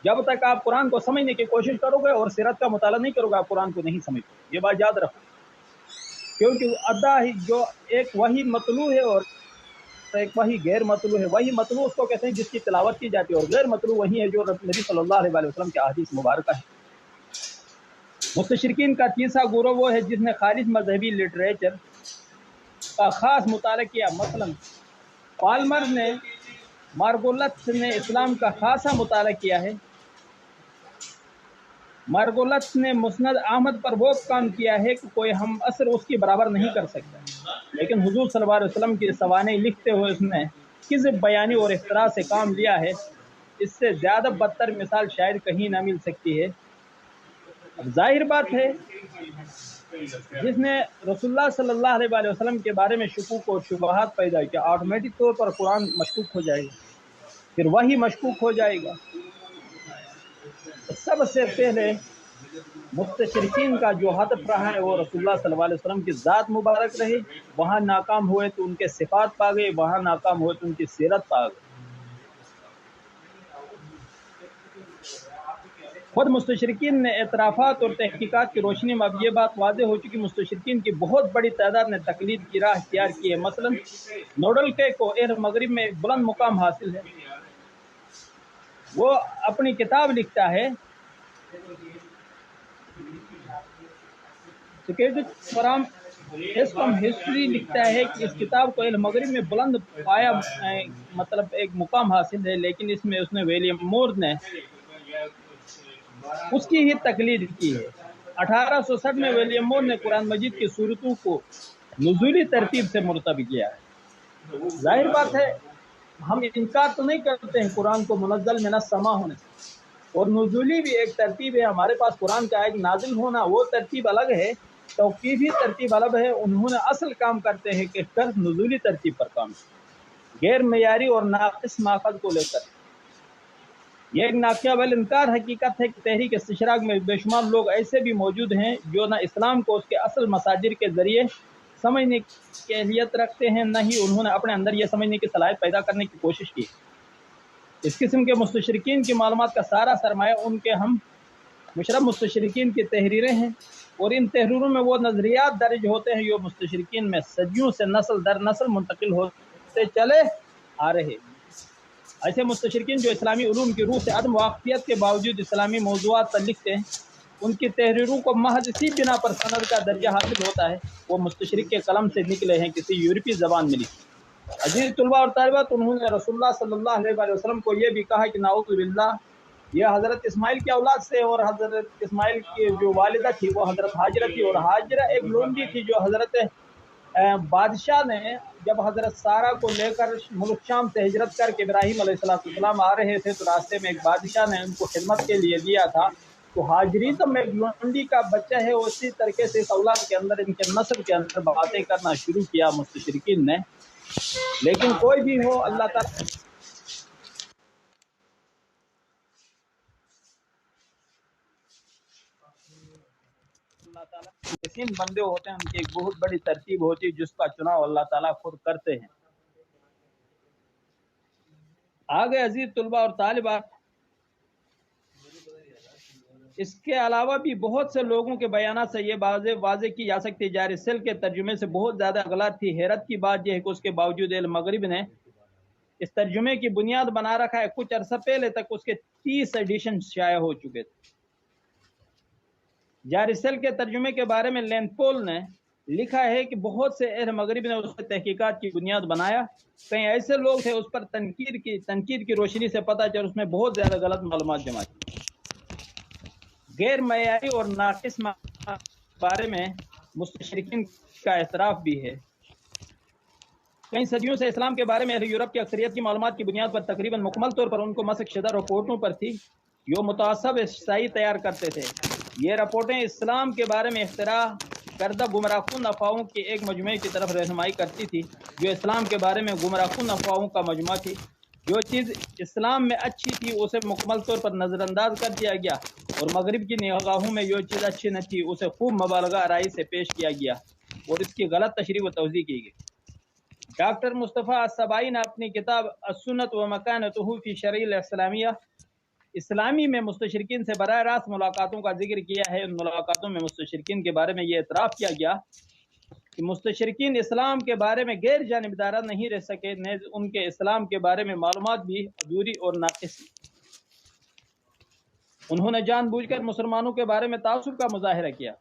جب تک آپ قرآن کو سمجھنے کی کوشش کرو گے اور سیرت کا مطالعہ نہیں کرو گے آپ قرآن کو نہیں سمجھ گے. یہ بات یاد رکھو، کیونکہ ادا ہی جو ایک وہی مطلوع ہے اور ایک وہی غیر مطلوع ہے. وہی مطلوع اس کو کہتے ہیں جس کی تلاوت کی جاتی ہے اور غیر مطلوع وہی ہے جو نبی صلی اللہ علیہ وسلم کے احادیث مبارکہ ہے. مستشرقین کا تیسرا گروہ وہ ہے جس نے خالص مذہبی لٹریچر کا خاص مطالعہ کیا. مثلا پالمر نے، مارگولتس نے اسلام کا خاصا مطالعہ کیا ہے. مارگولتس نے مسند احمد پر وہ کام کیا ہے کہ کوئی ہم عصر اس کی برابر نہیں کر سکتا، لیکن حضور صلی اللہ علیہ وسلم کی سوانح لکھتے ہوئے اس نے کذب بیانی اور اختراع سے کام لیا ہے. اس سے زیادہ بدتر مثال شاید کہیں نہ مل سکتی ہے. اب ظاہر بات ہے جس نے رسول اللہ صلی اللہ علیہ وسلم کے بارے میں شکوک اور شبہات پیدا کیا آٹومیٹک طور پر قرآن مشکوک ہو جائے گا، پھر وہی مشکوک ہو جائے گا. سب سے پہلے مستشرقین کا جو ہدف رہا ہے وہ رسول اللہ صلی اللہ علیہ وسلم کی ذات مبارک رہی. وہاں ناکام ہوئے تو ان کے صفات پا گئے، وہاں ناکام ہوئے تو ان کی سیرت پا گئے. خود مستشرقین نے اعترافات اور تحقیقات کی روشنی میں اب یہ بات واضح ہو چکی مستشرقین کی بہت بڑی تعداد نے تقلید کی راہ اختیار کی ہے۔ مثلا نوڈل کے کو مغرب میں ایک بلند مقام حاصل ہے، وہ اپنی کتاب لکھتا ہے فرام اسکم ہسٹری، لکھتا ہے کہ اس کتاب کو مغرب میں بلند پایا مطلب ایک مقام حاصل ہے، لیکن اس میں اس نے ولیم مور نے اس کی ہی تقلید کی ہے۔ 1860 میں ولیم مور نے قرآن مجید کی صورتوں کو نزولی ترتیب سے مرتب کیا ہے۔ ظاہر بات ہے ہم انکار تو نہیں کرتے ہیں قرآن کو منزل من السماء ہونے سے، اور نزولی بھی ایک ترتیب ہے۔ ہمارے پاس قرآن کا ایک نازل ہونا وہ ترتیب الگ ہے، توقیفی ترتیب الگ ہے۔ انہوں نے اصل کام کرتے ہیں کہ صرف نزولی ترتیب پر کام غیر معیاری اور ناقص ماخذ کو لے کر۔ یہ ایک ناقابل انکار حقیقت ہے کہ تحریک استشراق میں بے شمار لوگ ایسے بھی موجود ہیں جو نہ اسلام کو اس کے اصل مصادر کے ذریعے سمجھنے کی اہلیت رکھتے ہیں، نہ ہی انہوں نے اپنے اندر یہ سمجھنے کی صلاحیت پیدا کرنے کی کوشش کی۔ اس قسم کے مستشرقین کی معلومات کا سارا سرمایہ ان کے ہم مشرب مستشرقین کی تحریریں ہیں، اور ان تحریروں میں وہ نظریات درج ہوتے ہیں جو مستشرقین میں صدیوں سے نسل در نسل منتقل ہوتے چلے آ رہے۔ ایسے مستشرقین جو اسلامی علوم کی روح سے عدم واقفیت کے باوجود اسلامی موضوعات پر لکھتے ہیں، ان کی تحریروں کو محض اسی بنا پر سند کا درجہ حاصل ہوتا ہے وہ مستشرق کے قلم سے نکلے ہیں، کسی یورپی زبان میں لکھے۔ عزیز طلباء اور طالبات، انہوں نے رسول اللہ صلی اللہ علیہ وسلم کو یہ بھی کہا کہ نعوذ باللہ یہ حضرت اسماعیل کی اولاد سے، اور حضرت اسماعیل کی جو والدہ تھی وہ حضرت ہاجرہ تھی، اور ہاجرہ ایک لونڈی تھی جو حضرت بادشاہ نے جب حضرت سارہ کو لے کر ملک شام سے ہجرت کر کے ابراہیم علیہ السلام آ رہے تھے، تو راستے میں ایک بادشاہ نے ان کو خدمت کے لیے دیا تھا۔ تو ہاجریزم ایک لونڈی کا بچہ ہے، اسی طریقے سے اس اولاد کے اندر ان کے نسل کے اندر باتیں کرنا شروع کیا مستشرقین نے۔ لیکن کوئی بھی ہو، اللہ تعالیٰ یقین بندے ہوتے ہیں، ان کی ایک بہت بڑی ترتیب ہوتی ہے جس کا چناؤ اللہ تعالیٰ خود کرتے ہیں۔ آگے عزیز طلباء اور طالبات، اس کے علاوہ بھی بہت سے لوگوں کے بیانات سے یہ واضح کی جا سکتی ہے۔ جاری سیل کے ترجمے سے بہت زیادہ غلط تھی۔ حیرت کی بات یہ ہے کہ اس کے باوجود مغرب نے اس ترجمے کی بنیاد بنا رکھا ہے۔ کچھ عرصہ پہلے تک اس کے 30 ایڈیشن شائع ہو چکے تھے۔ جاری سیل کے ترجمے کے بارے میں لین پول نے لکھا ہے کہ بہت سے اہل مغرب نے اس سے تحقیقات کی بنیاد بنایا۔ کئی ایسے لوگ تھے اس پر تنقید کی روشنی سے پتہ چلا اس میں بہت زیادہ غلط معلومات جمع کی۔ غیر معیاری اور ناقص بارے میں مستشرقین کا اعتراف بھی ہے۔ کئی صدیوں سے اسلام کے بارے میں اہل یورپ کی اکثریت کی معلومات کی بنیاد پر تقریباً مکمل طور پر ان کو مسخ شدہ رپورٹوں پر تھی جو متعصب عیسائی تیار کرتے تھے۔ یہ رپورٹیں اسلام کے بارے میں اختراع کردہ گمراہ کن افواہوں کے ایک مجموعے کی طرف رہنمائی کرتی تھی، جو اسلام کے بارے میں گمراہ کن افواہوں کا مجموعہ تھی۔ جو چیز اسلام میں اچھی تھی اسے مکمل طور پر نظر انداز کر دیا گیا، اور مغرب کی نگاہوں میں جو چیز اچھی نہ تھی اسے خوب مبالغہ آرائی سے پیش کیا گیا اور اس کی غلط تشریح و توضیح کی گئی۔ ڈاکٹر مصطفیٰ السبائی نے اپنی کتاب السنت و مکانتہ فی شرع الاسلامیہ اسلامی میں مستشرقین سے براہ راست ملاقاتوں کا ذکر کیا ہے۔ ان ملاقاتوں میں مستشرقین کے بارے میں یہ اعتراف کیا گیا کہ مستشرقین اسلام کے بارے میں غیر جانبدارانہ نہیں رہ سکے، نیز ان کے اسلام کے بارے میں معلومات بھی ادھوری اور ناقص۔ انہوں نے جان بوجھ کر مسلمانوں کے بارے میں تعصب کا مظاہرہ کیا۔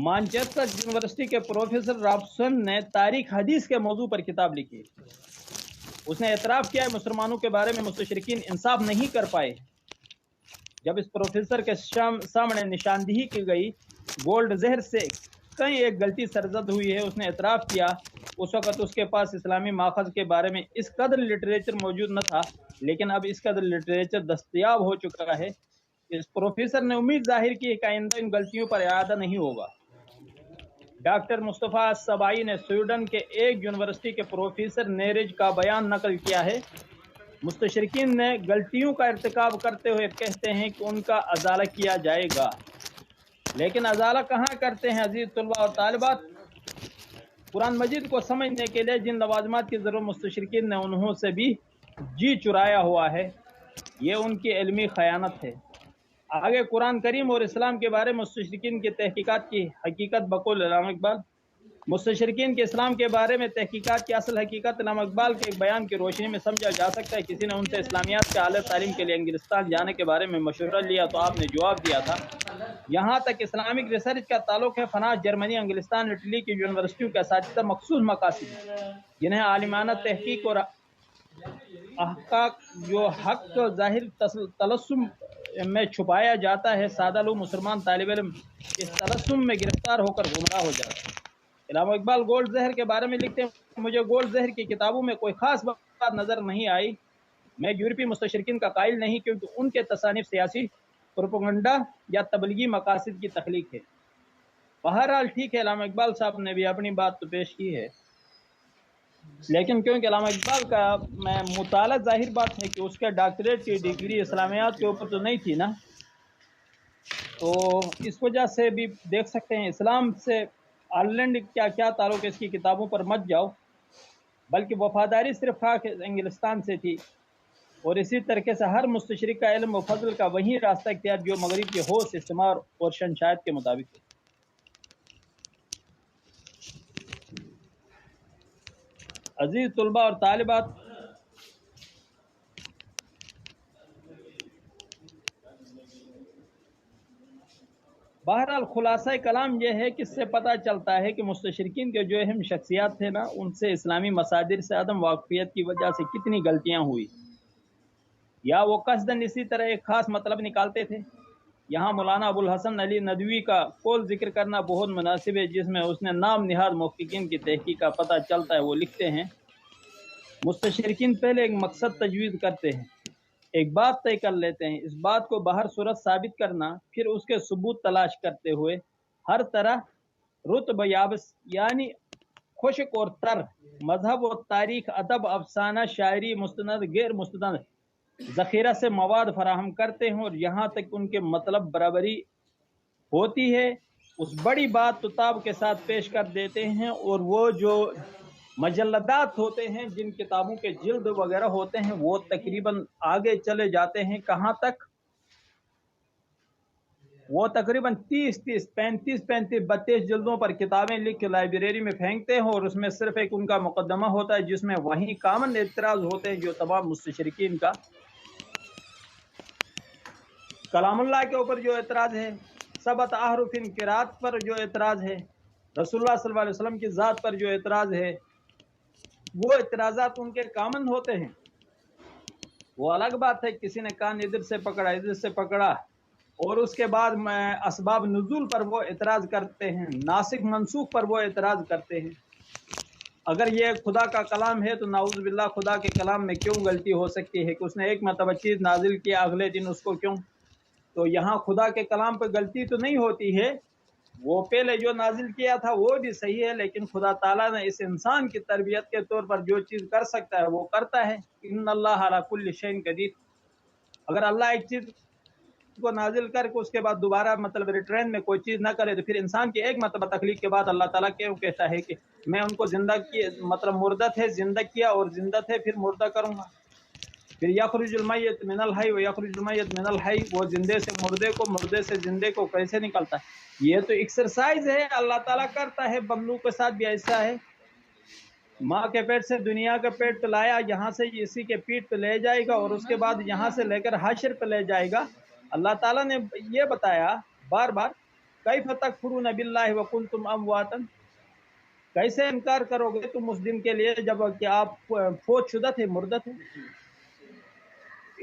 مانچسٹر یونیورسٹی کے پروفیسر رابسن نے تاریخ حدیث کے موضوع پر کتاب لکھی۔ اس نے اعتراف کیا ہے مسلمانوں کے بارے میں مستشرقین انصاف نہیں کر پائے۔ جب اس پروفیسر کے سامنے نشاندہی کی گئی گولڈ زہر سے کئی ایک غلطی سرزد ہوئی ہے، اس نے اعتراف کیا اس وقت اس کے پاس اسلامی ماخذ کے بارے میں اس قدر لٹریچر موجود نہ تھا، لیکن اب اس قدر لٹریچر دستیاب ہو چکا ہے۔ اس پروفیسر نے امید ظاہر کی کہ آئندہ ان غلطیوں پر اعادہ نہیں ہوگا۔ ڈاکٹر مصطفیٰ السبائی نے سویڈن کے ایک یونیورسٹی کے پروفیسر نیرج کا بیان نقل کیا ہے۔ مستشرقین نے غلطیوں کا ارتکاب کرتے ہوئے کہتے ہیں کہ ان کا ازالہ کیا جائے گا، لیکن ازالہ کہاں کرتے ہیں؟ عزیز طلباء اور طالبات، قرآن مجید کو سمجھنے کے لیے جن لوازمات کی ضرورت مستشرقین نے انہوں سے بھی جی چرایا ہوا ہے۔ یہ ان کی علمی خیانت ہے۔ آگے قرآن کریم اور اسلام کے بارے میں مستشرقین کی تحقیقات کی حقیقت بقول علامہ اقبال۔ مستشرقین کے اسلام کے بارے میں تحقیقات کی اصل حقیقت علامہ اقبال کے ایک بیان کی روشنی میں سمجھا جا سکتا ہے۔ کسی نے ان سے اسلامیات کے اعلیٰ تعلیم کے لیے انگلستان جانے کے بارے میں مشورہ لیا تو آپ نے جواب دیا تھا یہاں تک اسلامک ریسرچ کا تعلق ہے فرانس، جرمنی، انگلستان، اٹلی کی یونیورسٹیوں کے اساتذہ مخصوص مقاصد ہیں جنہیں عالمانہ تحقیق اور احقاق جو حق کو ظاہر تلسم میں چھپایا جاتا ہے، سادہ لوگ مسلمان طالب علم اس تلسم میں گرفتار ہو کر گمراہ ہو جاتے ہیں۔ علامہ اقبال گولڈ زہر کے بارے میں لکھتے ہیں مجھے گولڈ زہر کی کتابوں میں کوئی خاص بات نظر نہیں آئی۔ میں یورپی مستشرقین کا قائل نہیں کیونکہ ان کے تصانیف سیاسی پروپیگنڈا یا تبلیغی مقاصد کی تخلیق ہے۔ بہرحال ٹھیک ہے، علامہ اقبال صاحب نے بھی اپنی بات تو پیش کی ہے، لیکن کیونکہ علامہ اقبال کا میں مطالعہ ظاہر بات ہے کہ اس کے ڈاکٹریٹ کی ڈگری اسلامیات کے اوپر تو نہیں تھی نا، تو اس وجہ سے بھی دیکھ سکتے ہیں اسلام سے آئرلینڈ کیا تعلق اس کی کتابوں پر مت جاؤ، بلکہ وفاداری صرف خاک انگلستان سے تھی، اور اسی طریقے سے ہر مستشرق کا علم و فضل کا وہی راستہ اختیار جو مغرب کے ہوش، استعمار اور شنشائیت کے مطابق ہے۔ عزیز طلباء اور طالبات، بہرحال خلاصہ کلام یہ ہے کہ اس سے پتہ چلتا ہے کہ مستشرقین کے جو اہم شخصیات تھے نا، ان سے اسلامی مصادر سے عدم واقفیت کی وجہ سے کتنی غلطیاں ہوئی، یا وہ قصداً اسی طرح ایک خاص مطلب نکالتے تھے۔ یہاں مولانا ابو الحسن علی ندوی کا قول ذکر کرنا بہت مناسب ہے، جس میں اس نے نام نہاد محققین کی تحقیق کا پتہ چلتا ہے۔ وہ لکھتے ہیں مستشرقین پہلے ایک مقصد تجویز کرتے ہیں، ایک بات طے کر لیتے ہیں، اس بات کو بہر صورت ثابت کرنا، پھر اس کے ثبوت تلاش کرتے ہوئے ہر طرح رطب یابس یعنی خشک اور تر، مذہب و تاریخ، ادب، افسانہ، شاعری، مستند، غیر مستند ذخیرہ سے مواد فراہم کرتے ہیں، اور یہاں تک ان کے مطلب برابری ہوتی ہے اس بڑی بات تتاب کے ساتھ پیش کر دیتے ہیں، اور وہ جو مجلدات ہوتے ہیں، جن کتابوں کے جلد وغیرہ ہوتے ہیں، وہ تقریباً آگے چلے جاتے ہیں کہاں تک، وہ تقریباً 35 جلدوں پر کتابیں لکھ کے لائبریری میں پھینکتے ہیں، اور اس میں صرف ایک ان کا مقدمہ ہوتا ہے جس میں وہی کامن اعتراض ہوتے ہیں جو تمام مستشرقین کا۔ کلام اللہ کے اوپر جو اعتراض ہے، سبت احرف قرات پر جو اعتراض ہے، رسول اللہ صلی اللہ علیہ وسلم کی ذات پر جو اعتراض ہے، وہ اعتراضات ان کے کامن ہوتے ہیں۔ وہ الگ بات ہے کسی نے کان ادھر سے پکڑا، ادھر سے پکڑا، اور اس کے بعد اسباب نزول پر وہ اعتراض کرتے ہیں، ناسخ منسوخ پر وہ اعتراض کرتے ہیں۔ اگر یہ خدا کا کلام ہے تو نعوذ باللہ خدا کے کلام میں کیوں غلطی ہو سکتی ہے کہ اس نے ایک مرتبہ چیز نازل کیا، اگلے دن اس کو کیوں؟ تو یہاں خدا کے کلام پہ غلطی تو نہیں ہوتی ہے، وہ پہلے جو نازل کیا تھا وہ بھی صحیح ہے، لیکن خدا تعالیٰ نے اس انسان کی تربیت کے طور پر جو چیز کر سکتا ہے وہ کرتا ہے۔ ان اللہ علی کل شیء قدیر۔ اگر اللہ ایک چیز کو نازل کر کے اس کے بعد دوبارہ ریٹرن میں کوئی چیز نہ کرے تو پھر انسان کی ایک مرتبہ تخلیق کے بعد اللہ تعالیٰ کیوں کہتا ہے کہ میں ان کو زندہ کیا، مردہ تھے زندہ کیا، اور زندہ تھے پھر مردہ کروں گا۔ پھر یخرج المیت من الحی و یخرج المیت من الحی، وہ زندے سے مردے کو، مردے سے زندے کو کیسے نکلتا ہے؟ یہ تو ایکسرسائز ہے، اللہ تعالیٰ کرتا ہے، بندوں کے ساتھ بھی ایسا ہے۔ ماں کے پیٹ سے دنیا کا پیٹ پہ لایا، یہاں سے اسی کے پیٹ پہ لے جائے گا، اور اس کے بعد یہاں سے لے کر حشر پہ لے جائے گا۔ اللہ تعالیٰ نے یہ بتایا بار بار، کیف تکفرون باللہ وکنتم امواتا، کیسے انکار کرو گے تم اس دن کے لیے جب کہ آپ فوت شدہ تھے، مردہ تھے۔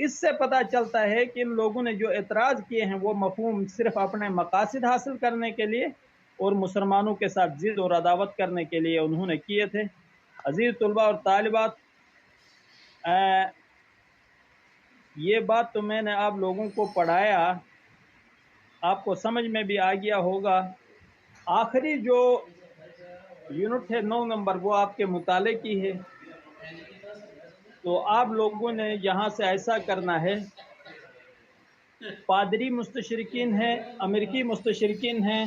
اس سے پتہ چلتا ہے کہ ان لوگوں نے جو اعتراض کیے ہیں وہ مفہوم صرف اپنے مقاصد حاصل کرنے کے لیے اور مسلمانوں کے ساتھ ضد اور عداوت کرنے کے لیے انہوں نے کیے تھے۔ عزیز طلباء اور طالبات، یہ بات تو میں نے آپ لوگوں کو پڑھایا، آپ کو سمجھ میں بھی آ گیا ہوگا۔ آخری جو یونٹ ہے 9 نمبر، وہ آپ کے مطالعے کی ہے، تو آپ لوگوں نے یہاں سے ایسا کرنا ہے، پادری مستشرقین ہیں، امریکی مستشرقین ہیں،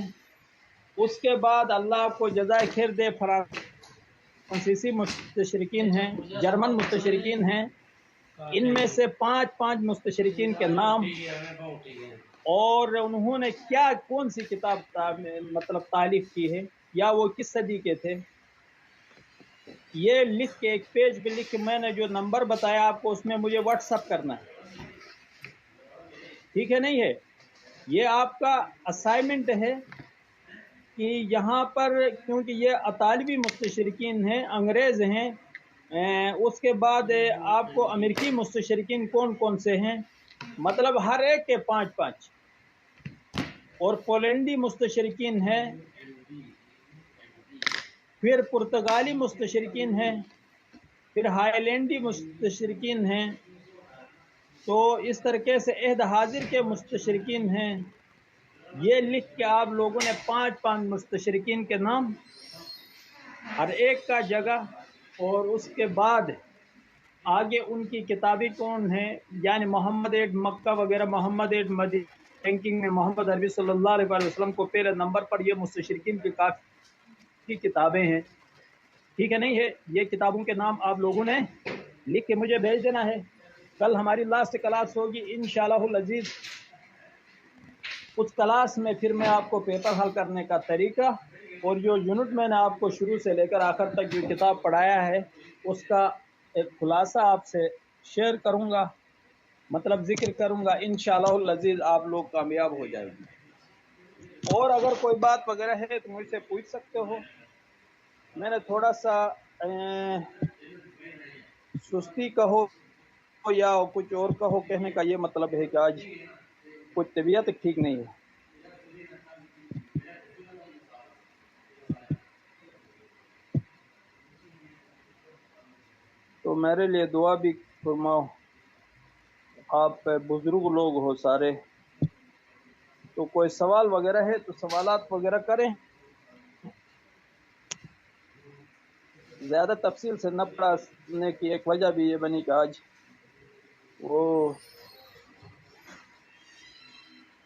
اس کے بعد اللہ کو جزائے خیر دے فرانسیسی مستشرقین ہیں، جرمن مستشرقین ہیں، ان میں سے 5 مستشرقین کے نام اور انہوں نے کیا کون سی کتاب مطلب تالیف کی ہے یا وہ کس صدی کے تھے، یہ لکھ کے ایک پیج پہ لکھ کے میں نے جو نمبر بتایا آپ کو اس میں مجھے واٹس اپ کرنا ہے، ٹھیک ہے؟ نہیں ہے یہ آپ کا اسائنمنٹ ہے کہ یہاں پر کیونکہ یہ اطالوی مستشرقین ہیں، انگریز ہیں، اس کے بعد آپ کو امریکی مستشرقین کون کون سے ہیں، مطلب ہر ایک کے 5 اور پولینڈی مستشرقین ہیں، پھر پرتگالی مستشرقین ہیں، پھر ہائیلینڈی مستشرقین ہیں، تو اس طریقے سے عہد حاضر کے مستشرقین ہیں۔ یہ لکھ کے آپ لوگوں نے 5 مستشرقین کے نام ہر ایک کا جگہ اور اس کے بعد آگے ان کی کتابیں کون ہیں، یعنی محمد ایڈ مکہ وغیرہ، محمد ایڈ مدینہ رینکنگ میں محمد عربی صلی اللہ علیہ وسلم کو پہلے نمبر پر، یہ مستشرقین کی کافی کتابیں ہیں، ٹھیک ہے؟ نہیں ہے یہ کتابوں کے نام آپ لوگوں نے لکھ کے مجھے بھیج دینا ہے۔ کل ہماری لاسٹ کلاس ہوگی انشاءاللہ العزیز، اس کلاس میں پھر میں آپ کو پیپر حل کرنے کا طریقہ اور جو یونٹ میں نے آپ کو شروع سے لے کر آخر تک جو کتاب پڑھایا ہے اس کا ایک خلاصہ آپ سے شیئر کروں گا، مطلب ذکر کروں گا، انشاءاللہ العزیز آپ لوگ کامیاب ہو جائیں گے۔ اور اگر کوئی بات وغیرہ ہے تو مجھ سے پوچھ سکتے ہو۔ میں نے تھوڑا سا سستی کہو یا کچھ اور کہو، کہنے کا یہ مطلب ہے کہ آج کچھ طبیعت ٹھیک نہیں ہے۔ تو میرے لیے دعا بھی فرماؤ، آپ بزرگ لوگ ہو سارے، تو کوئی سوال وغیرہ ہے تو سوالات وغیرہ کریں۔ زیادہ تفصیل سے نہ پڑھانے کی ایک وجہ بھی یہ بنی کہ آج وہ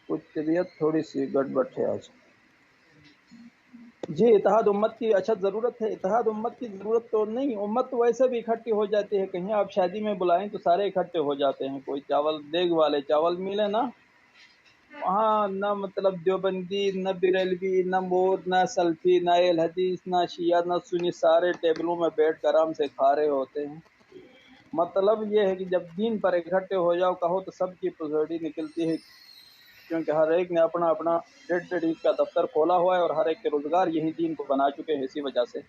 کچھ طبیعت تھوڑی سی گڑبڑ ہے آج۔ جی اتحاد امت کی اچھا ضرورت ہے، اتحاد امت کی ضرورت تو نہیں، امت تو ویسے بھی اکٹھی ہو جاتی ہے، کہیں آپ شادی میں بلائیں تو سارے اکٹھے ہو جاتے ہیں، کوئی چاول دیگ والے چاول ملے نا وہاں نہ مطلب دیوبندی نہ بریلوی نہ مود نہ سلفی نہ اہل حدیث نہ شیعہ نہ سنی، سارے ٹیبلوں میں بیٹھ کر آرام سے کھا رہے ہوتے ہیں۔ مطلب یہ ہے کہ جب دین پر اکٹھے ہو جاؤ کہو تو سب کی پسڑی نکلتی ہے، کیونکہ ہر ایک نے اپنا اپنا ڈیڑھ عید کا دفتر کھولا ہوا ہے اور ہر ایک کے روزگار یہی دین کو بنا چکے ہیں، اسی وجہ سے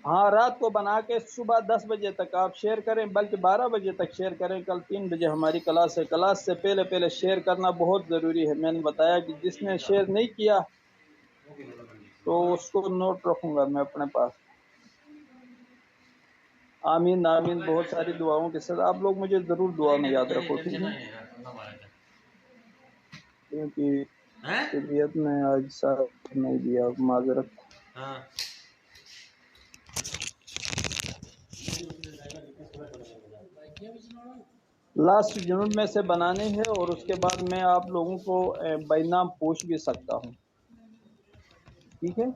ہاں رات کو بنا کے صبح 10 بجے تک آپ شیئر کریں، بلکہ 12 بجے تک شیئر کریں۔ کل 3 بجے ہماری کلاس ہے، کلاس سے پہلے شیئر کرنا بہت ضروری ہے۔ میں نے بتایا کہ جس نے شیئر نہیں کیا تو اس کو نوٹ رکھوں گا میں اپنے پاس۔ آمین آمین، بہت ساری دعاؤں کے ساتھ آپ لوگ مجھے ضرور دعا میں یاد رکھو، ٹھیک ہے؟ کیونکہ طبیعت میں آج ساتھ نہیں دیا، معذرت۔ لاسٹ یونٹ میں سے بنانے ہے اور اس کے بعد میں آپ لوگوں کو بینام پوچھ بھی سکتا ہوں، ٹھیک ہے؟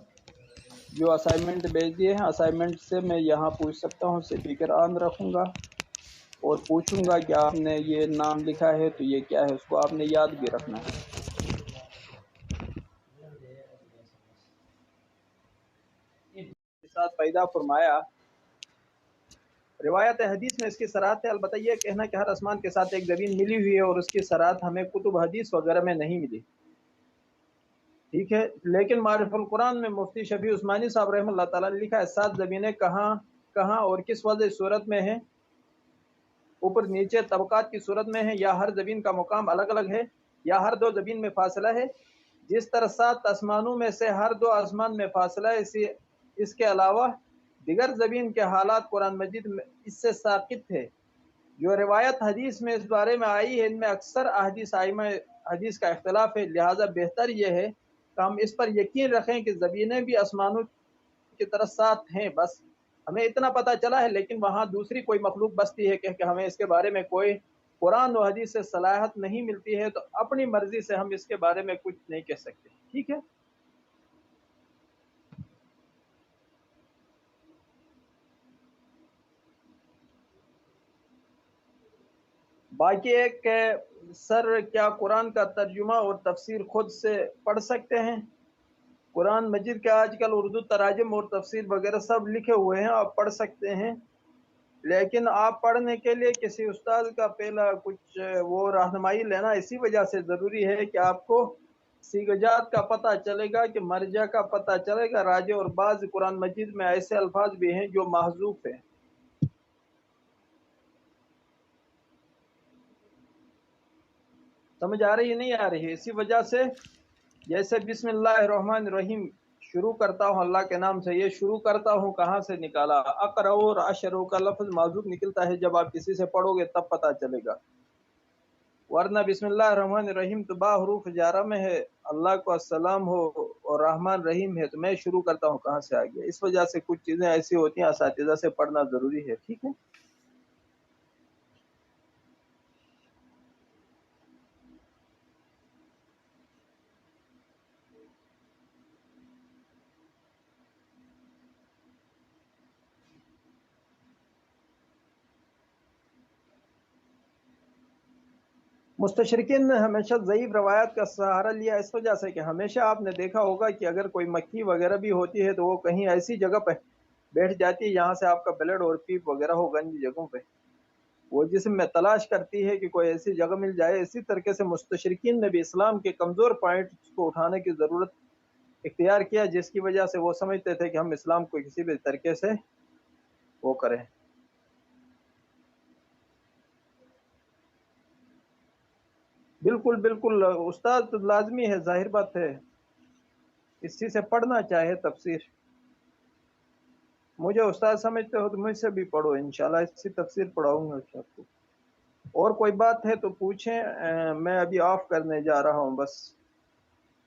جو اسائنمنٹ بھیج دیے ہیں اسائنمنٹ سے میں یہاں پوچھ سکتا ہوں، اسپیکر آن رکھوں گا اور پوچھوں گا کہ آپ نے یہ نام لکھا ہے تو یہ کیا ہے، اس کو آپ نے یاد بھی رکھنا ہے۔ ساتھ پیدا فرمایا، روایت حدیث میں اس کی صراحت ہے، البتہ یہ کہنا کہ ہر آسمان کے ساتھ ایک زمین ملی ہوئی ہے اور اس کی صراحت ہمیں کتب حدیث وغیرہ میں نہیں ملی، ٹھیک ہے؟ لیکن معرف القرآن میں مفتی شفیع عثمانی صاحب رحمہ اللہ تعالیٰ نے لکھا ہے 7 زمینیں کہاں کہاں اور کس وضع صورت میں ہیں، اوپر نیچے طبقات کی صورت میں ہے، یا ہر زمین کا مقام الگ الگ ہے، یا ہر 2 زمین میں فاصلہ ہے، جس طرح 7 آسمانوں میں سے ہر 2 آسمان میں فاصلہ ہے، اس کے علاوہ دیگر زمین کے حالات قرآن مجید میں اس سے ساقط ہے۔ جو روایت حدیث میں اس بارے میں آئی ہے ان میں اکثر احادیث ائمہ حدیث کا اختلاف ہے، لہٰذا بہتر یہ ہے کہ ہم اس پر یقین رکھیں کہ زمینیں بھی آسمانوں کی طرح 7 ہیں، بس ہمیں اتنا پتہ چلا ہے، لیکن وہاں دوسری کوئی مخلوق بستی ہے کہ ہمیں اس کے بارے میں کوئی قرآن و حدیث سے صلاحیت نہیں ملتی ہے، تو اپنی مرضی سے ہم اس کے بارے میں کچھ نہیں کہہ سکتے، ٹھیک ہے؟ باقی ایک کہ سر کیا قرآن کا ترجمہ اور تفسیر خود سے پڑھ سکتے ہیں؟ قرآن مجید کے آج کل اردو تراجم اور تفسیر وغیرہ سب لکھے ہوئے ہیں، آپ پڑھ سکتے ہیں، لیکن آپ پڑھنے کے لیے کسی استاد کا پہلا کچھ وہ رہنمائی لینا اسی وجہ سے ضروری ہے کہ آپ کو سیغجات کا پتہ چلے گا، کہ مرجع کا پتہ چلے گا راجع، اور بعض قرآن مجید میں ایسے الفاظ بھی ہیں جو محذوف ہیں۔ سمجھ آ رہی ہے نہیں آ رہی ہے؟ اسی وجہ سے جیسے بسم اللہ الرحمن الرحیم شروع کرتا ہوں اللہ کے نام سے، یہ شروع کرتا ہوں کہاں سے نکالا؟ اقرأ اور اشرو کا لفظ معذوف نکلتا ہے، جب آپ کسی سے پڑھو گے تب پتہ چلے گا، ورنہ بسم اللہ الرحمن الرحیم تو با حروف جارہ میں ہے، اللہ کو السلام ہو اور رحمان رحیم ہے، تو میں شروع کرتا ہوں کہاں سے آ گیا؟ اس وجہ سے کچھ چیزیں ایسی ہوتی ہیں، اساتذہ سے پڑھنا ضروری ہے، ٹھیک ہے؟ مستشرقین نے ہمیشہ ضعیف روایات کا سہارا لیا، اس وجہ سے کہ ہمیشہ آپ نے دیکھا ہوگا کہ اگر کوئی مکھی وغیرہ بھی ہوتی ہے تو وہ کہیں ایسی جگہ پہ بیٹھ جاتی ہے یہاں سے آپ کا بلڈ اور پیپ وغیرہ ہو گندی جگہوں پہ، وہ جسم میں تلاش کرتی ہے کہ کوئی ایسی جگہ مل جائے۔ اسی طریقے سے مستشرقین نے بھی اسلام کے کمزور پوائنٹس کو اٹھانے کی ضرورت اختیار کیا، جس کی وجہ سے وہ سمجھتے تھے کہ ہم اسلام کو کسی بھی طریقے سے وہ کریں۔ بالکل بالکل، استاد تو لازمی ہے، ظاہر بات ہے، اسی سے پڑھنا چاہے تفسیر۔ مجھے استاد سمجھتے ہو تو مجھ سے بھی پڑھو، انشاءاللہ اسی تفسیر پڑھاؤں گا آپ کو۔ اور کوئی بات ہے تو پوچھیں، میں ابھی آف کرنے جا رہا ہوں، بس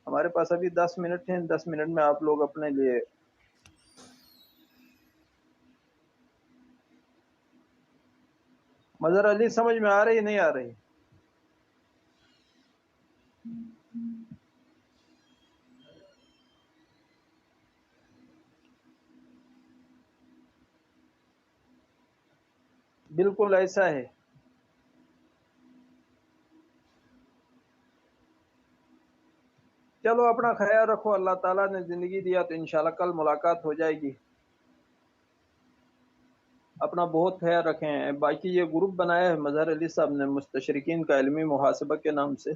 ہمارے پاس ابھی 10 منٹ ہیں، 10 منٹ میں آپ لوگ اپنے لیے۔ مظہر علی سمجھ میں آ رہی نہیں آ رہی؟ بالکل ایسا ہے۔ چلو اپنا خیال رکھو، اللہ تعالیٰ نے زندگی دیا تو انشاءاللہ کل ملاقات ہو جائے گی، اپنا بہت خیال رکھیں۔ باقی یہ گروپ بنایا ہے مظہر علی صاحب نے مستشرقین کا علمی محاسبہ کے نام سے،